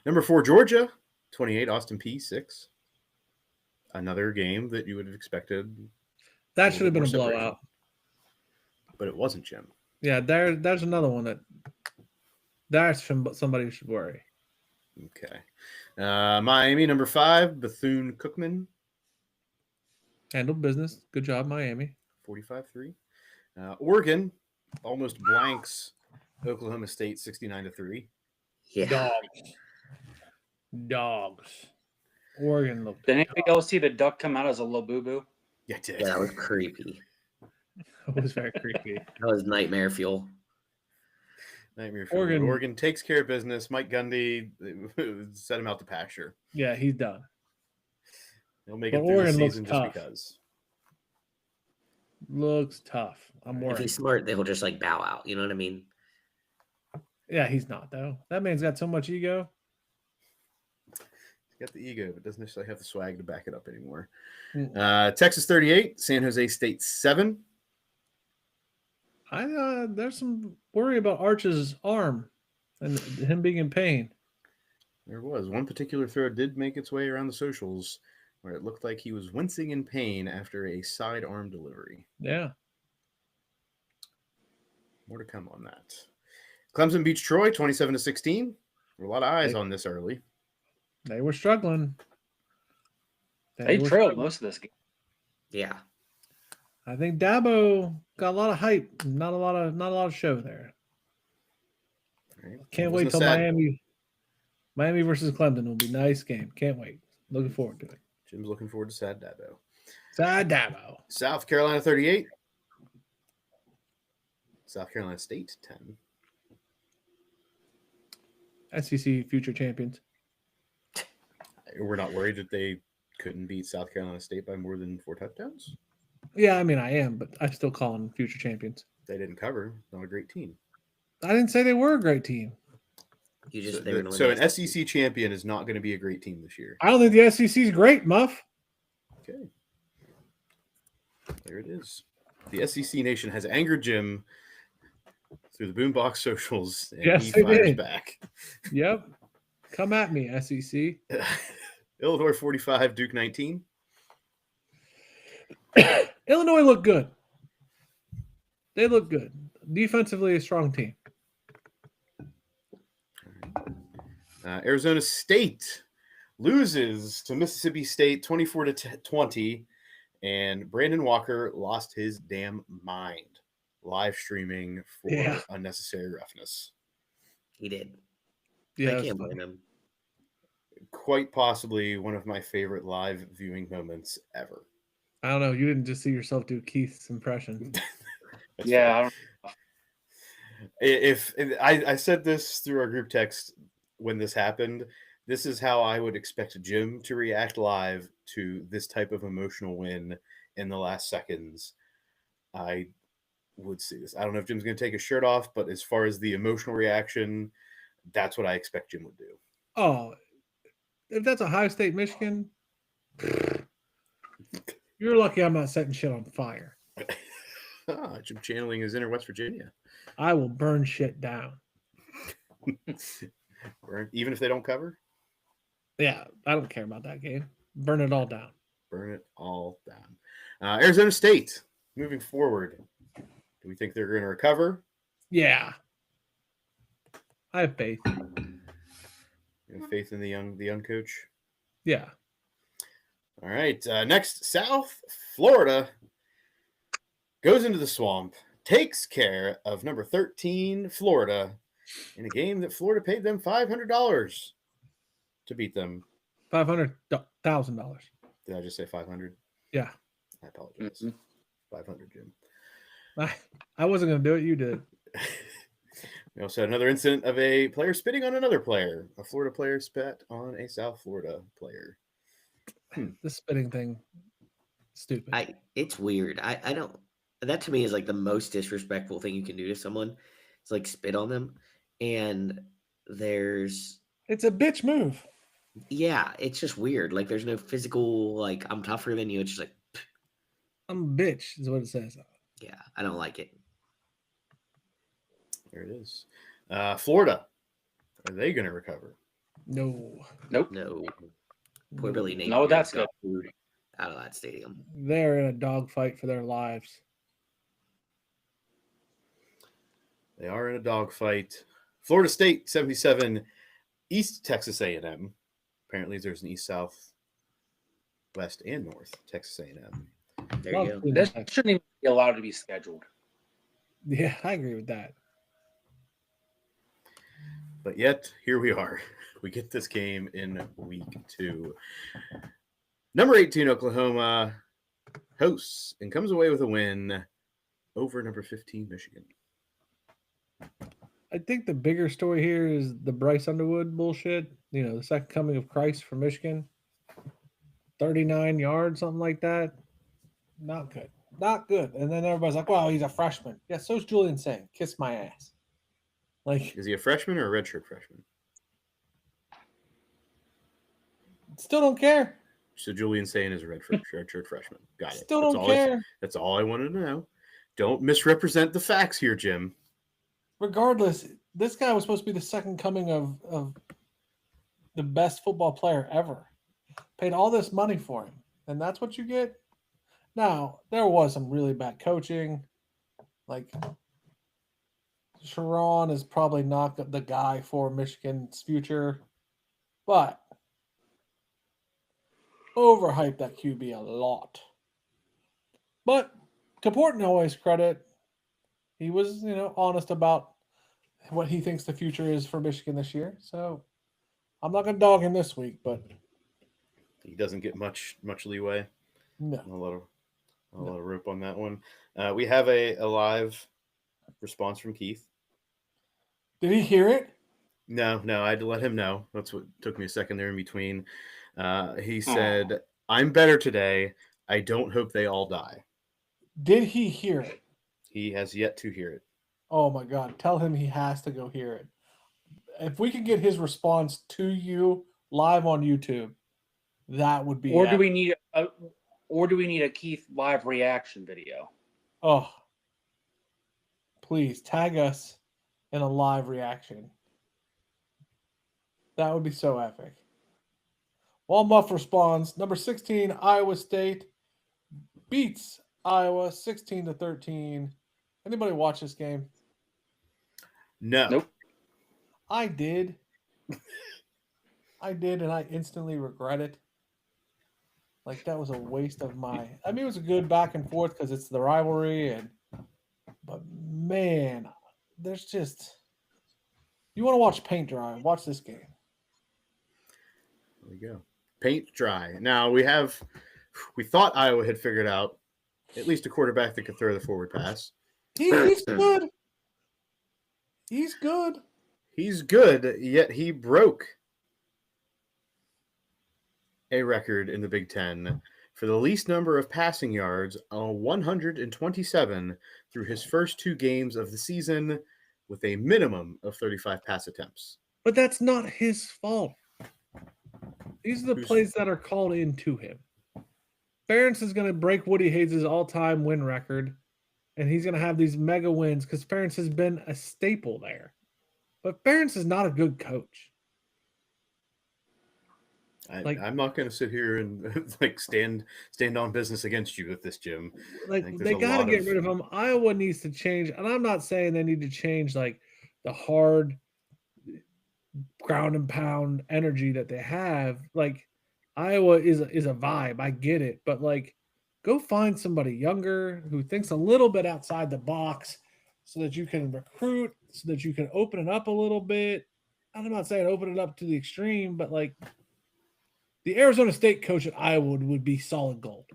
Number 4, Georgia, 28, Austin P 6. Another game that you would have expected. That should have been a blowout. But it wasn't, Jim. Yeah, there's another one that's somebody who should worry. Okay. Miami, number 5, Bethune-Cookman. Handled business. Good job, Miami. 45-3. Oregon almost blanks Oklahoma State 69-3. Yeah. Dogs. Oregon looked. Did anybody else see the duck come out as a little boo-boo? Yeah, I did. Yeah, that was creepy. It was very creepy. That was nightmare fuel. Nightmare fuel. Oregon takes care of business. Mike Gundy set him out to pasture. Yeah, he's done. He'll make it through the season just because. Looks tough. I'm worried. If he's smart, they'll just bow out. You know what I mean? Yeah, he's not though. That man's got so much ego. Got the ego, but doesn't necessarily have the swag to back it up anymore. Mm. Texas 38, San Jose State 7. There's some worry about Arch's arm and him being in pain. There was one particular throw did make its way around the socials where it looked like he was wincing in pain after a sidearm delivery. Yeah. More to come on that. Clemson beats Troy 27-16. A lot of eyes on this early. They were struggling. They trailed most of this game. Yeah. I think Dabo got a lot of hype, not a lot of show there. Right. Can't wait till Miami versus Clemson will be a nice game. Can't wait. Looking forward to it. Jim's looking forward to Sad Dabo. Sad Dabo. South Carolina 38. South Carolina State 10. SEC future champions. We're not worried that they couldn't beat South Carolina State by more than 4 touchdowns. Yeah, I mean, I am, but I still call them future champions. They didn't cover. Not a great team. I didn't say they were a great team. You just so an SEC champion is not going to be a great team this year. I don't think the SEC is great, Muff. Okay. There it is. The SEC Nation has angered Jim through the Boombox socials, and Yes, he they fires did. back. Yep. Come at me, SEC. Illinois 45, Duke 19. Illinois looked good. They look good. Defensively, a strong team. Arizona State loses to Mississippi State 24-20, and Brandon Walker lost his damn mind live streaming for unnecessary roughness. He did. Yeah, I can't blame him. Quite possibly one of my favorite live viewing moments ever. I don't know. You didn't just see yourself do Keith's impression. Yeah. I don't If I said this through our group text when this happened, this is how I would expect Jim to react live to this type of emotional win in the last seconds. I would see this. I don't know if Jim's going to take his shirt off, but as far as the emotional reaction, that's what I expect Jim would do. Oh, if that's Ohio State, Michigan, you're lucky I'm not setting shit on fire. Jim channeling his inner West Virginia. I will burn shit down. Even if they don't cover? Yeah, I don't care about that game. Burn it all down. Burn it all down. Arizona State, moving forward. Do we think they're going to recover? Yeah. I have faith. You have faith in the young coach? Yeah. All right. Next, South Florida goes into the swamp, takes care of number 13, Florida, in a game that Florida paid them $500 to beat them. $500,000. Did I just say 500? Yeah. I apologize. Mm-hmm. 500, Jim. I wasn't going to do it. You did. We also had another incident of a player spitting on another player. A Florida player spat on a South Florida player. The spitting thing, stupid. It's weird. I don't. That to me is like the most disrespectful thing you can do to someone. It's like spit on them, and it's a bitch move. Yeah, it's just weird. Like there's no physical. Like I'm tougher than you. It's just like I'm a bitch is what it says. Yeah, I don't like it. There it is. Florida, are they going to recover? No. Nope. No. Poor Billy Nate. No, that's good. Out of that stadium. They're in a dogfight for their lives. They are in a dogfight. Florida State 77, East Texas A&M. Apparently, there's an East, South, West, and North Texas A&M. There you go. This shouldn't even be allowed to be scheduled. Yeah, I agree with that. But yet, here we are. We get this game in week 2. Number 18, Oklahoma hosts and comes away with a win over number 15, Michigan. I think the bigger story here is the Bryce Underwood bullshit. You know, the second coming of Christ for Michigan. 39 yards, something like that. Not good. Not good. And then everybody's like, wow, he's a freshman. Yeah, so's Julian saying. Kiss my ass. Like, is he a freshman or a redshirt freshman? Still don't care. So Julian saying is a redshirt freshman. Got it. Still don't care. That's all I wanted to know. Don't misrepresent the facts here, Jim. Regardless, this guy was supposed to be the second coming of the best football player ever. Paid all this money for him, and that's what you get? Now, there was some really bad coaching. Like, Sharon is probably not the guy for Michigan's future, but overhyped that QB a lot. But to Portnoy's credit, he was, honest about what he thinks the future is for Michigan this year. So I'm not going to dog him this week, but he doesn't get much leeway. No, a lot of rope on that one. We have a live response from Keith. Did he hear it? No, I had to let him know. That's what took me a second there in between. He said, "I'm better today. I don't hope they all die." Did he hear it? He has yet to hear it. Oh my God! Tell him he has to go hear it. If we could get his response to you live on YouTube, that would be. Or do we need a Keith live reaction video? Oh, please tag us in a live reaction. That would be so epic. While Muff responds, number 16, Iowa State beats Iowa 16-13. Anybody watch this game? No. Nope. I did. And I instantly regret it. Like, that was a waste of it was a good back and forth because it's the rivalry, but man, there's just, you want to watch paint dry, watch this game. There we go. Paint dry. Now we thought Iowa had figured out at least a quarterback that could throw the forward pass. He's good. He's good. He's good, yet he broke a record in the Big Ten for the least number of passing yards, 127 through his first 2 games of the season, with a minimum of 35 pass attempts. But that's not his fault. These are the plays that are called into him. Ferentz is going to break Woody Hayes' all-time win record, and he's going to have these mega wins because Ferentz has been a staple there. But Ferentz is not a good coach. I'm not going to sit here and stand on business against you with this, Jim. They got to get rid of him. Iowa needs to change, and I'm not saying they need to change the hard ground and pound energy that they have. Iowa is a vibe. I get it, but go find somebody younger who thinks a little bit outside the box, so that you can recruit, so that you can open it up a little bit. I'm not saying open it up to the extreme, but the Arizona State coach at Iowa would be solid gold.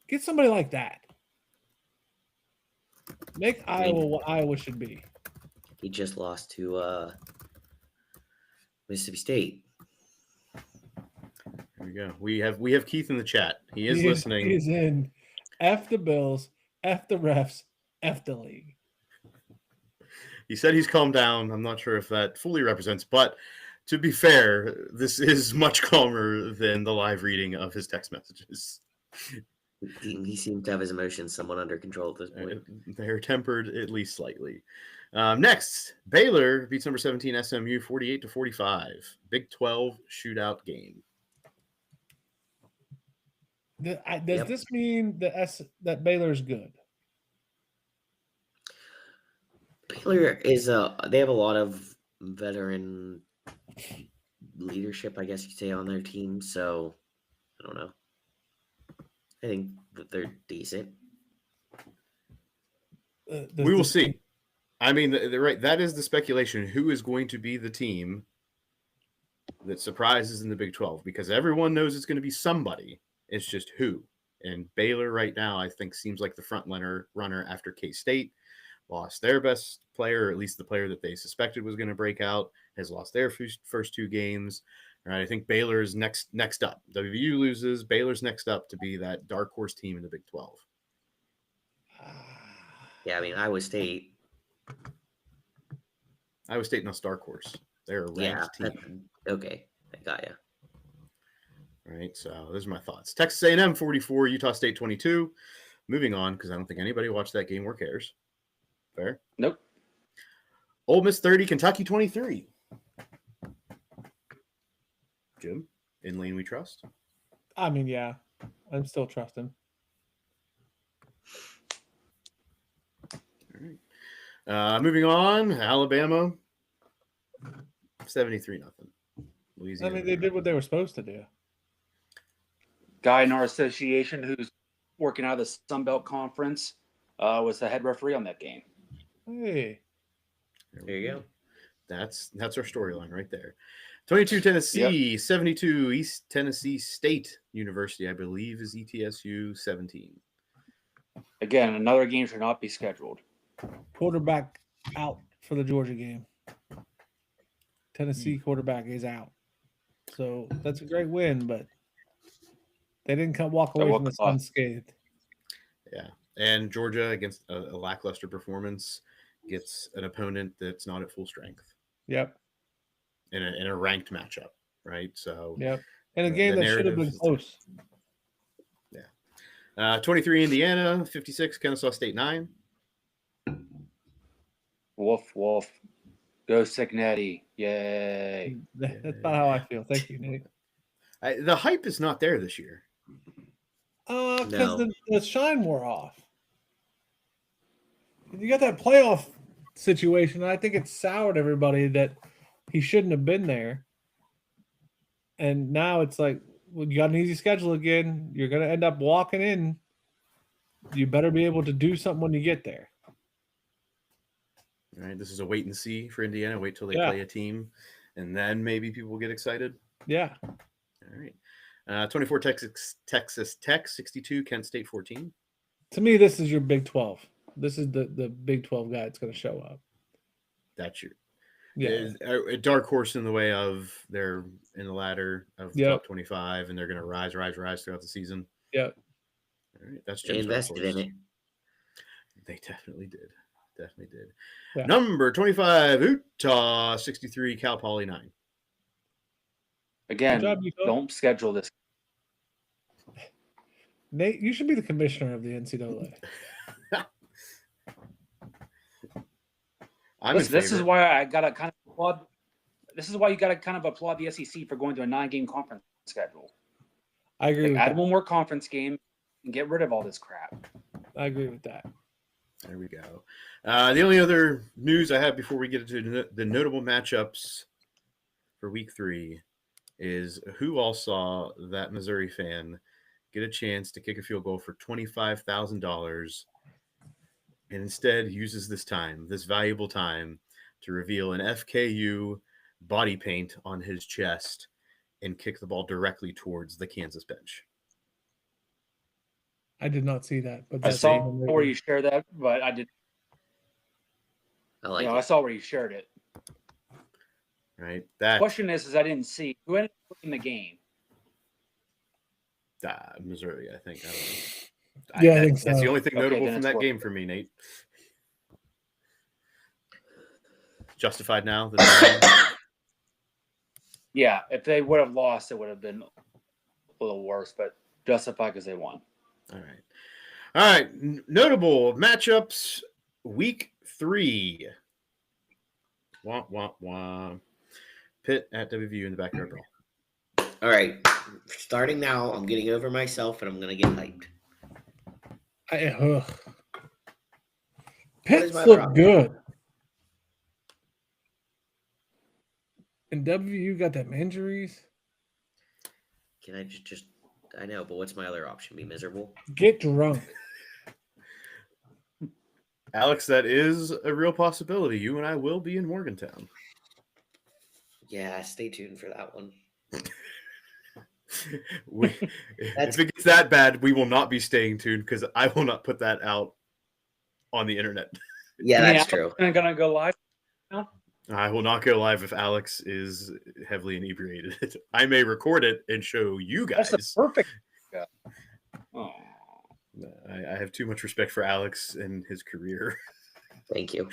Get somebody like that. Make Iowa what Iowa should be. He just lost to Mississippi State. There we go. We have Keith in the chat. He is listening. He's in. F the Bills, F the refs, F the league. He said he's calmed down. I'm not sure if that fully represents, but to be fair, this is much calmer than the live reading of his text messages. He seems to have his emotions somewhat under control at this point. They're tempered at least slightly. Next, Baylor beats number 17 SMU 48-45. Big 12 shootout game. Does this mean that Baylor's good? Baylor is they have a lot of veteran leadership, I guess you could say, on their team. So I don't know. I think that they're decent. We will see. I mean, right. That is the speculation. Who is going to be the team that surprises in the Big 12? Because everyone knows it's going to be somebody. It's just who. And Baylor right now, I think, seems like the front runner after K-State. Lost their best player, or at least the player that they suspected was going to break out, has lost their first 2 games. All right, I think Baylor is next up. WVU loses. Baylor's next up to be that dark horse team in the Big 12. Yeah, I mean, Iowa State. Iowa State, not dark horse. They're a ranked team. Okay, I got you. right? So those are my thoughts. Texas A&M 44, Utah State 22. Moving on, because I don't think anybody watched that game or cares. Fair? Nope. Ole Miss 30, Kentucky 23. Jim, in lane we trust. I mean, yeah, I'm still trusting. All right. Moving on, Alabama 73-0. I mean, they did what they were supposed to do. Guy in our association who's working out of the Sun Belt Conference was the head referee on that game. Hey, There you go. That's our storyline right there. 22 Tennessee, 72 East Tennessee State University, I believe, is ETSU 17. Again, another game should not be scheduled. quarterback out for the Georgia game. Tennessee quarterback is out. So that's a great win, but they didn't walk away from the unscathed. Yeah. And Georgia, against a lackluster performance, gets an opponent that's not at full strength. Yep. In a ranked matchup, right? So yep. And a game that should have been close. Yeah. 23 Indiana, 56 Kennesaw State 9. Wolf. Go Signetti. Yay. That's about how I feel. Thank you, Nate. The hype is not there this year. Because the shine wore off. You got that playoff situation. I think it soured everybody that he shouldn't have been there. And now it's like, well, you got an easy schedule again. You're going to end up walking in. You better be able to do something when you get there. All right, this is a wait and see for Indiana. Wait till they play a team, and then maybe people will get excited. Yeah. All right. 24 Texas Tech, 62 Kent State 14. To me, this is your Big 12. This is the Big 12 guy that's going to show up. That's your a dark horse in the way of they're in the ladder of the top 25, and they're going to rise throughout the season. Yep. All right, that's they invested in it. They definitely did. Yeah. Number 25, Utah 63, Cal Poly 9. Again, don't schedule this. Nate, you should be the commissioner of the NCAA. This is why I gotta kind of applaud. This is why you gotta kind of applaud the SEC for going to a 9-game conference schedule. I agree. Add one more conference game and get rid of all this crap. I agree with that. There we go. The only other news I have before we get into the notable matchups for Week 3 is who all saw that Missouri fan get a chance to kick a field goal for $25,000 and instead uses this valuable time, to reveal an FKU body paint on his chest and kick the ball directly towards the Kansas bench. I did not see that, but I saw where you shared that, but I did. I saw where you shared it. Right. The question is I didn't see who ended up winning the game. Missouri, I think. I don't know. I think so. That's the only thing notable from that game for me, Nate. Justified now? Yeah, if they would have lost, it would have been a little worse, but justified because they won. All right. Notable matchups, Week 3. Wah, wah, wah. Pitt at WVU in the backyard brawl. All right. Starting now, I'm getting over myself, and I'm going to get hyped. Pitt looked good. And WVU got them injuries. Can I just I know, but what's my other option? Be miserable? Get drunk. Alex, that is a real possibility. You and I will be in Morgantown. Yeah, stay tuned for that one. If it gets that bad, we will not be staying tuned because I will not put that out on the internet. Yeah, that's true. I'm going to go live now. I will not go live if Alex is heavily inebriated. I may record it and show you guys. That's the perfect. Yeah. Oh. I have too much respect for Alex and his career. Thank you.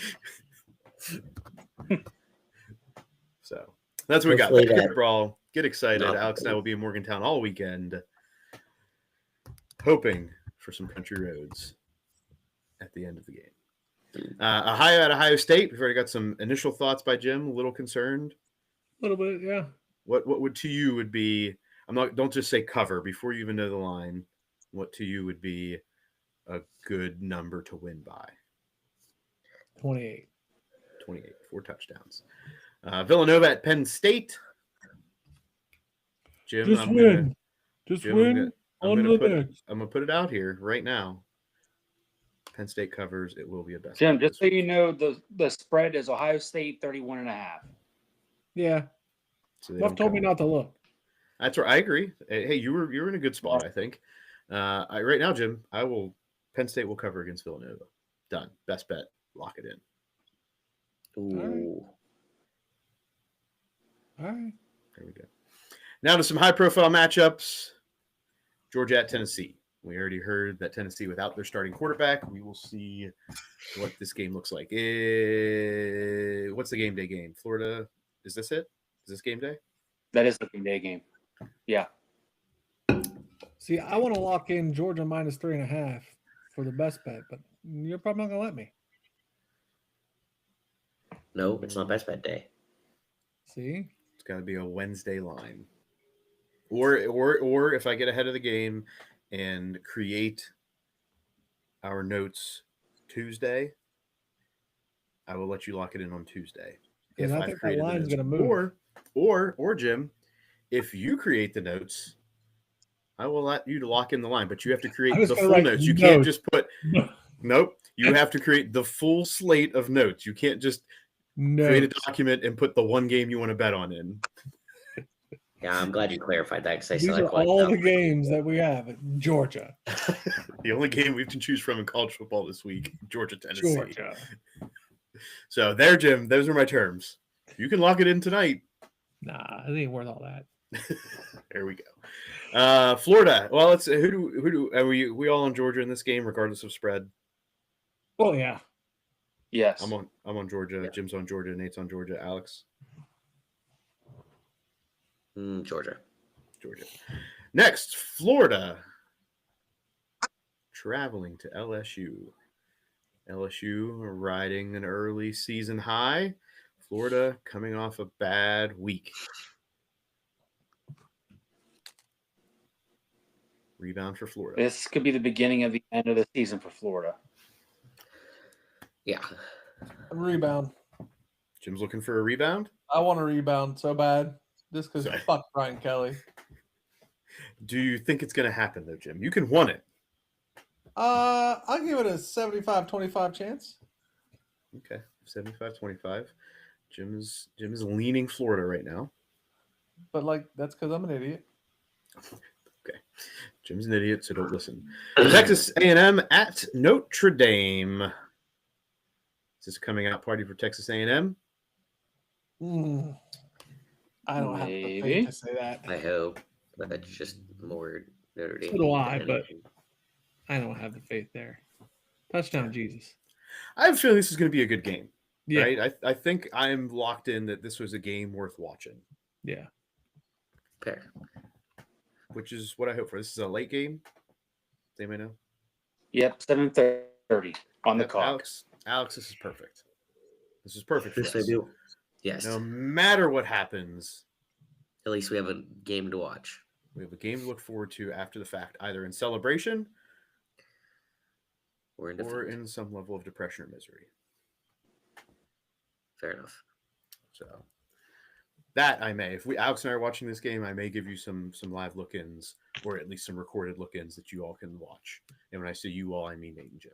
So that's what we got. Backyard brawl. Get excited. No. Alex and I will be in Morgantown all weekend, hoping for some country roads at the end of the game. Ohio at Ohio State. We've already got some initial thoughts by Jim. A little concerned. A little bit, yeah. What would to you would be? Don't just say cover before you even know the line. What to you would be a good number to win by? 28. 28, 4 touchdowns. Villanova at Penn State. Jim, Just I'm win. Just Jim, win. I'm On gonna the next. I'm gonna put it out here right now. Penn State covers. It will be a best. Jim, just so you know, the spread is Ohio State 31.5. Yeah. So they Muff don't told me cover. not to look. That's right. I agree. Hey, you were in a good spot, I think. Right now, Jim, Penn State will cover against Villanova. Done. Best bet. Lock it in. Ooh. All right. There we go. Now to some high-profile matchups. Georgia at Tennessee. We already heard that Tennessee without their starting quarterback. We will see what this game looks like. What's the game day game? Florida. Is this it? Is this game day? That is the game day game. Yeah. See, I want to lock in Georgia minus 3.5 for the best bet, but you're probably not going to let me. No, it's not best bet day. See? It's got to be a Wednesday line. Or if I get ahead of the game and create our notes Tuesday, I will let you lock it in on Tuesday. Because I think that line's going to move. Or Jim, if you create the notes, I will let you to lock in the line, but you have to create the full notes. You can't just put nope. You have to create the full slate of notes. You can't just create a document and put the one game you want to bet on in. Yeah, I'm glad you clarified that because I These said are all the games that we have at Georgia. The only game we can choose from in college football this week, Georgia, Tennessee. Georgia. So there, Jim, those are my terms. You can lock it in tonight. Nah, it ain't worth all that. There we go. Florida. Well, let's who do are we all on Georgia in this game, regardless of spread? Oh yeah. Yes. I'm on Georgia. Yeah. Jim's on Georgia. Nate's on Georgia. Alex. Georgia. Next, Florida. Traveling to LSU. LSU riding an early season high. Florida coming off a bad week. Rebound for Florida. This could be the beginning of the end of the season for Florida. Yeah. Rebound. Jim's looking for a rebound. I want a rebound so bad. Just because Sorry. fuck Brian Kelly. Do you think it's going to happen, though, Jim? You can want it. I'll give it a 75-25 chance. Okay, 75-25. Jim's leaning Florida right now. But that's because I'm an idiot. Okay, Jim's an idiot, so don't listen. Texas A&M at Notre Dame. Is this a coming out party for Texas A&M? I don't have the Maybe. faith to say that. I hope. But that's just more Notre Dame. So do I, than but anything. I don't have the faith there. Touchdown, Jesus. I have a feeling this is going to be a good game. Yeah. Right? I think I'm locked in that this was a game worth watching, Yeah. Fair. which is what I hope for. This is a late game. They may know. Yep, 7:30 on the clock. Alex, this is perfect. This is perfect for Yes, I us. do. Yes. No matter what happens, At least we have a game to watch. we have a game to look forward to after the fact, either in celebration Or in or defeat. in some level of depression or misery. Fair enough. So that I may, if Alex and I are watching this game, I may give you some live look-ins, or at least some recorded look-ins that you all can watch. And when I say you all, I mean Nate and Jim.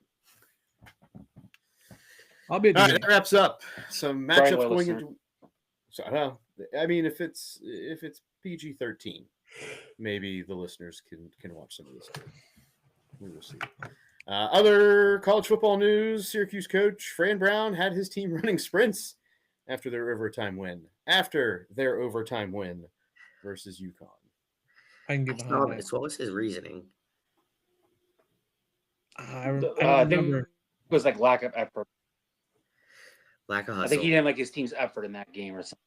I'll be at the All right, game. that wraps up some Right, matchups well, going listener. into. So, well, I mean, if it's PG-13, maybe the listeners can watch some of this. We will see. Other college football news: Syracuse coach Fran Brown had his team running sprints after their overtime win. Versus UConn. I can get behind that. What was his reasoning? I I think remember. it was like lack of effort. Lack of hustle. I think he didn't like his team's effort in that game or something.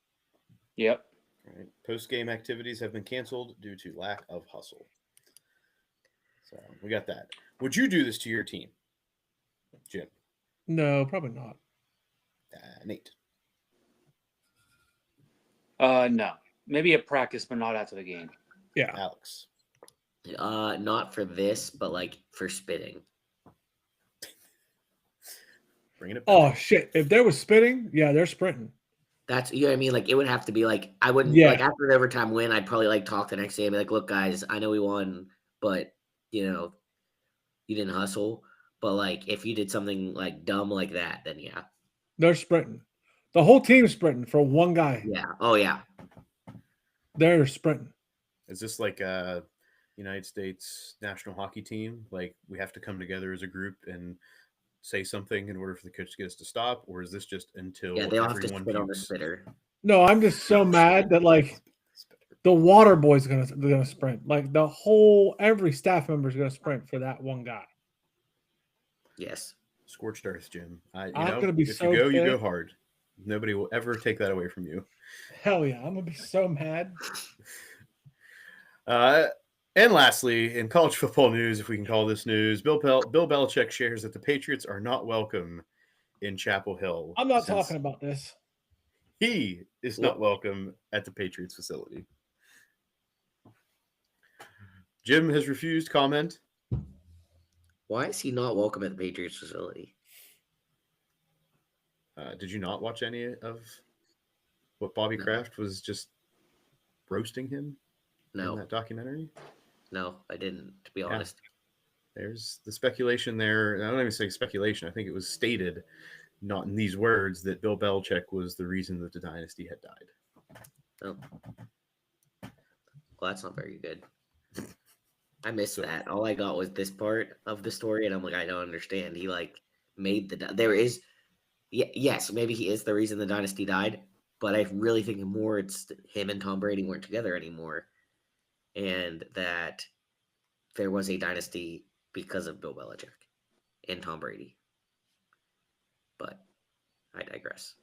Yep. Right. Post-game activities have been canceled due to lack of hustle. So we got that. Would you do this to your team, Jim? No, probably not. Nate? No. Maybe at practice, but not after the game. Yeah. Alex? Not for this, but like for spitting. Bringing it back. Oh shit! If there was spitting, yeah, they're sprinting. That's, you know what I mean? Like, it would have to be like, I wouldn't, Yeah. like, after an overtime win, I'd probably, like, talk the next day and be like, look, guys, I know we won, but, you know, you didn't hustle. But, like, if you did something, like, dumb like that, then yeah. They're sprinting. The whole team's sprinting for one guy. Yeah. Oh, yeah. They're sprinting. Is this like a United States national hockey team? Like, we have to come together as a group and say something in order for the coach to get us to stop? Or is this just until Yeah, they'll have to everyone spit on the pukes? spitter. No, I'm just so mad that like the water boy's gonna sprint. Like every staff member's gonna sprint for that one guy. Yes. Scorched earth, Jim. I'm gonna be if so you go, you go pissed. hard. Nobody will ever take that away from you. Hell yeah, I'm gonna be so mad. And lastly, in college football news, if we can call this news, Bill Belichick shares that the Patriots are not welcome in Chapel Hill. I'm not since talking about this. He is not welcome at the Patriots facility. Jim has refused comment. Why is he not welcome at the Patriots facility? Did you not watch any of what Bobby Kraft was just roasting him in that documentary? No, I didn't, to be honest. There's the speculation there. I don't even say speculation. I think it was stated, not in these words, that Bill Belichick was the reason that the dynasty had died. Oh. Well, that's not very good. I missed that. All I got was this part of the story, and I'm like, I don't understand. He like made yes, maybe he is the reason the dynasty died, but I really think more it's him and Tom Brady weren't together anymore, and that there was a dynasty because of Bill Belichick and Tom Brady. But I digress.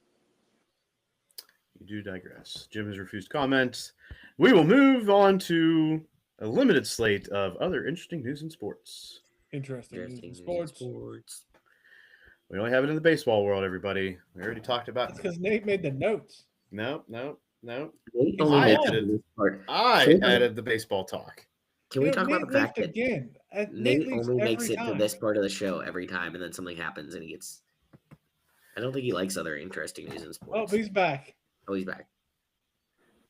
You do digress. Jim has refused comment. We will move on to a limited slate of other interesting news in sports. Interesting news in sports. We only have it in the baseball world, everybody. We already talked about That's because Nate made the notes. No. Nate only I makes added, this part. I added the baseball talk. Can we talk about the fact that again? Nate only makes it to this part of the show every time, and then something happens and he gets. I don't think he likes other interesting news in sports. Oh, he's back. Oh, he's back.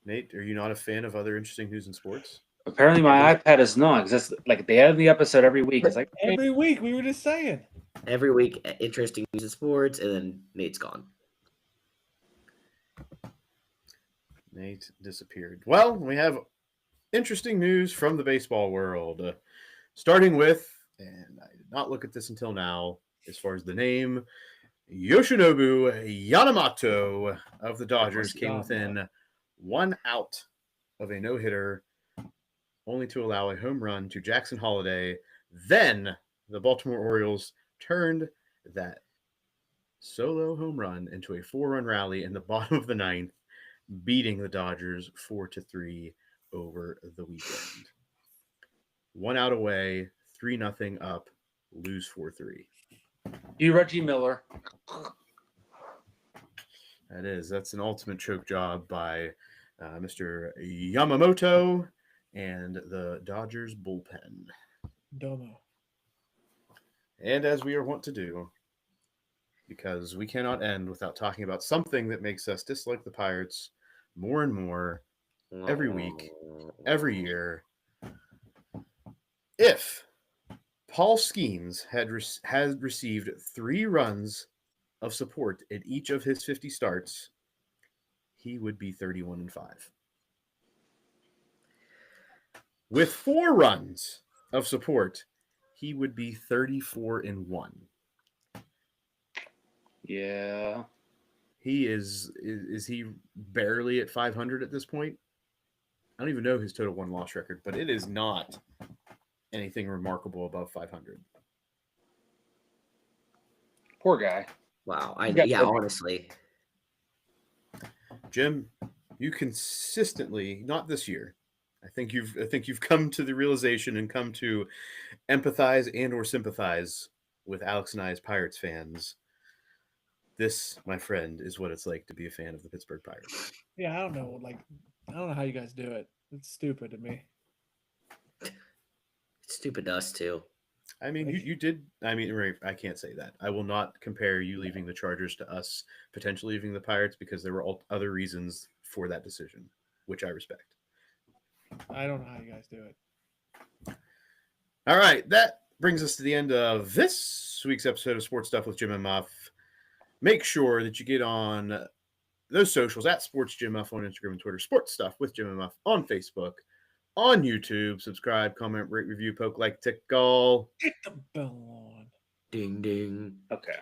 Nate, are you not a fan of other interesting news in sports? Apparently, my iPad is not, because that's like they end the episode every week. It's like every week we were just saying. Every week, interesting news in sports, and then Nate's gone. Nate disappeared. Well, we have interesting news from the baseball world. Starting with, and I did not look at this until now, as far as the name, Yoshinobu Yamamoto of the Dodgers came within 1 out of a no-hitter, only to allow a home run to Jackson Holliday. Then the Baltimore Orioles turned that solo home run into a 4-run rally in the bottom of the 9th, beating the Dodgers 4-3 over the weekend. 1 out away, 3-0 up, lose 4-3. You, Reggie Miller. That's an ultimate choke job by Mr. Yamamoto and the Dodgers bullpen. Domo. And as we are wont to do, because we cannot end without talking about something that makes us dislike the Pirates more and more every week, every year. If Paul Skeens had received 3 runs of support at each of his 50 starts, he would be 31-5. With 4 runs of support, he would be 34-1. Yeah. He is he barely at 500 at this point? I don't even know his total win-loss record, but it is not anything remarkable above 500. Poor guy. Wow. Honestly. Jim, you consistently, not this year. I think you've come to the realization and come to empathize and or sympathize with Alex and I as Pirates fans. This, my friend, is what it's like to be a fan of the Pittsburgh Pirates. Yeah, I don't know. Like, I don't know how you guys do it. It's stupid to me. It's stupid to us too. I mean, you did. I mean, I can't say that. I will not compare you leaving the Chargers to us potentially leaving the Pirates because there were other reasons for that decision, which I respect. I don't know how you guys do it. All right, that brings us to the end of this week's episode of Sports Stuff with Jim and Muff. Make sure that you get on those socials at Sports Jim Muff on Instagram and Twitter, Sports Stuff with Jim and Muff on Facebook, on YouTube. Subscribe, comment, rate, review, poke, like, tickle. Get the bell on. Ding ding. Okay.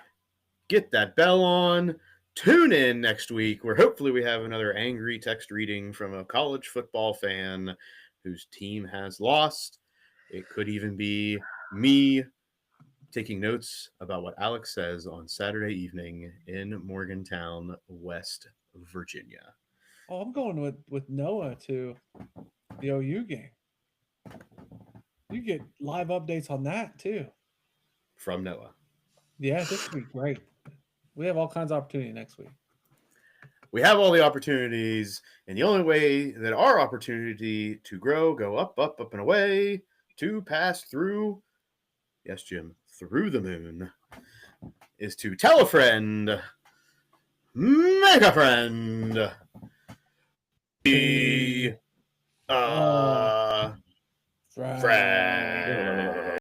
Get that bell on. Tune in next week where hopefully we have another angry text reading from a college football fan whose team has lost. It could even be me taking notes about what Alex says on Saturday evening in Morgantown, West Virginia. Oh, I'm going with Noah to the OU game. You get live updates on that too. From Noah. Yeah, this would be great. We have all kinds of opportunity next week. We have all the opportunities, and the only way that our opportunity to grow, go up, up, up, and away, to pass through, yes, Jim, through the moon, is to tell a friend, make a friend, be a friend.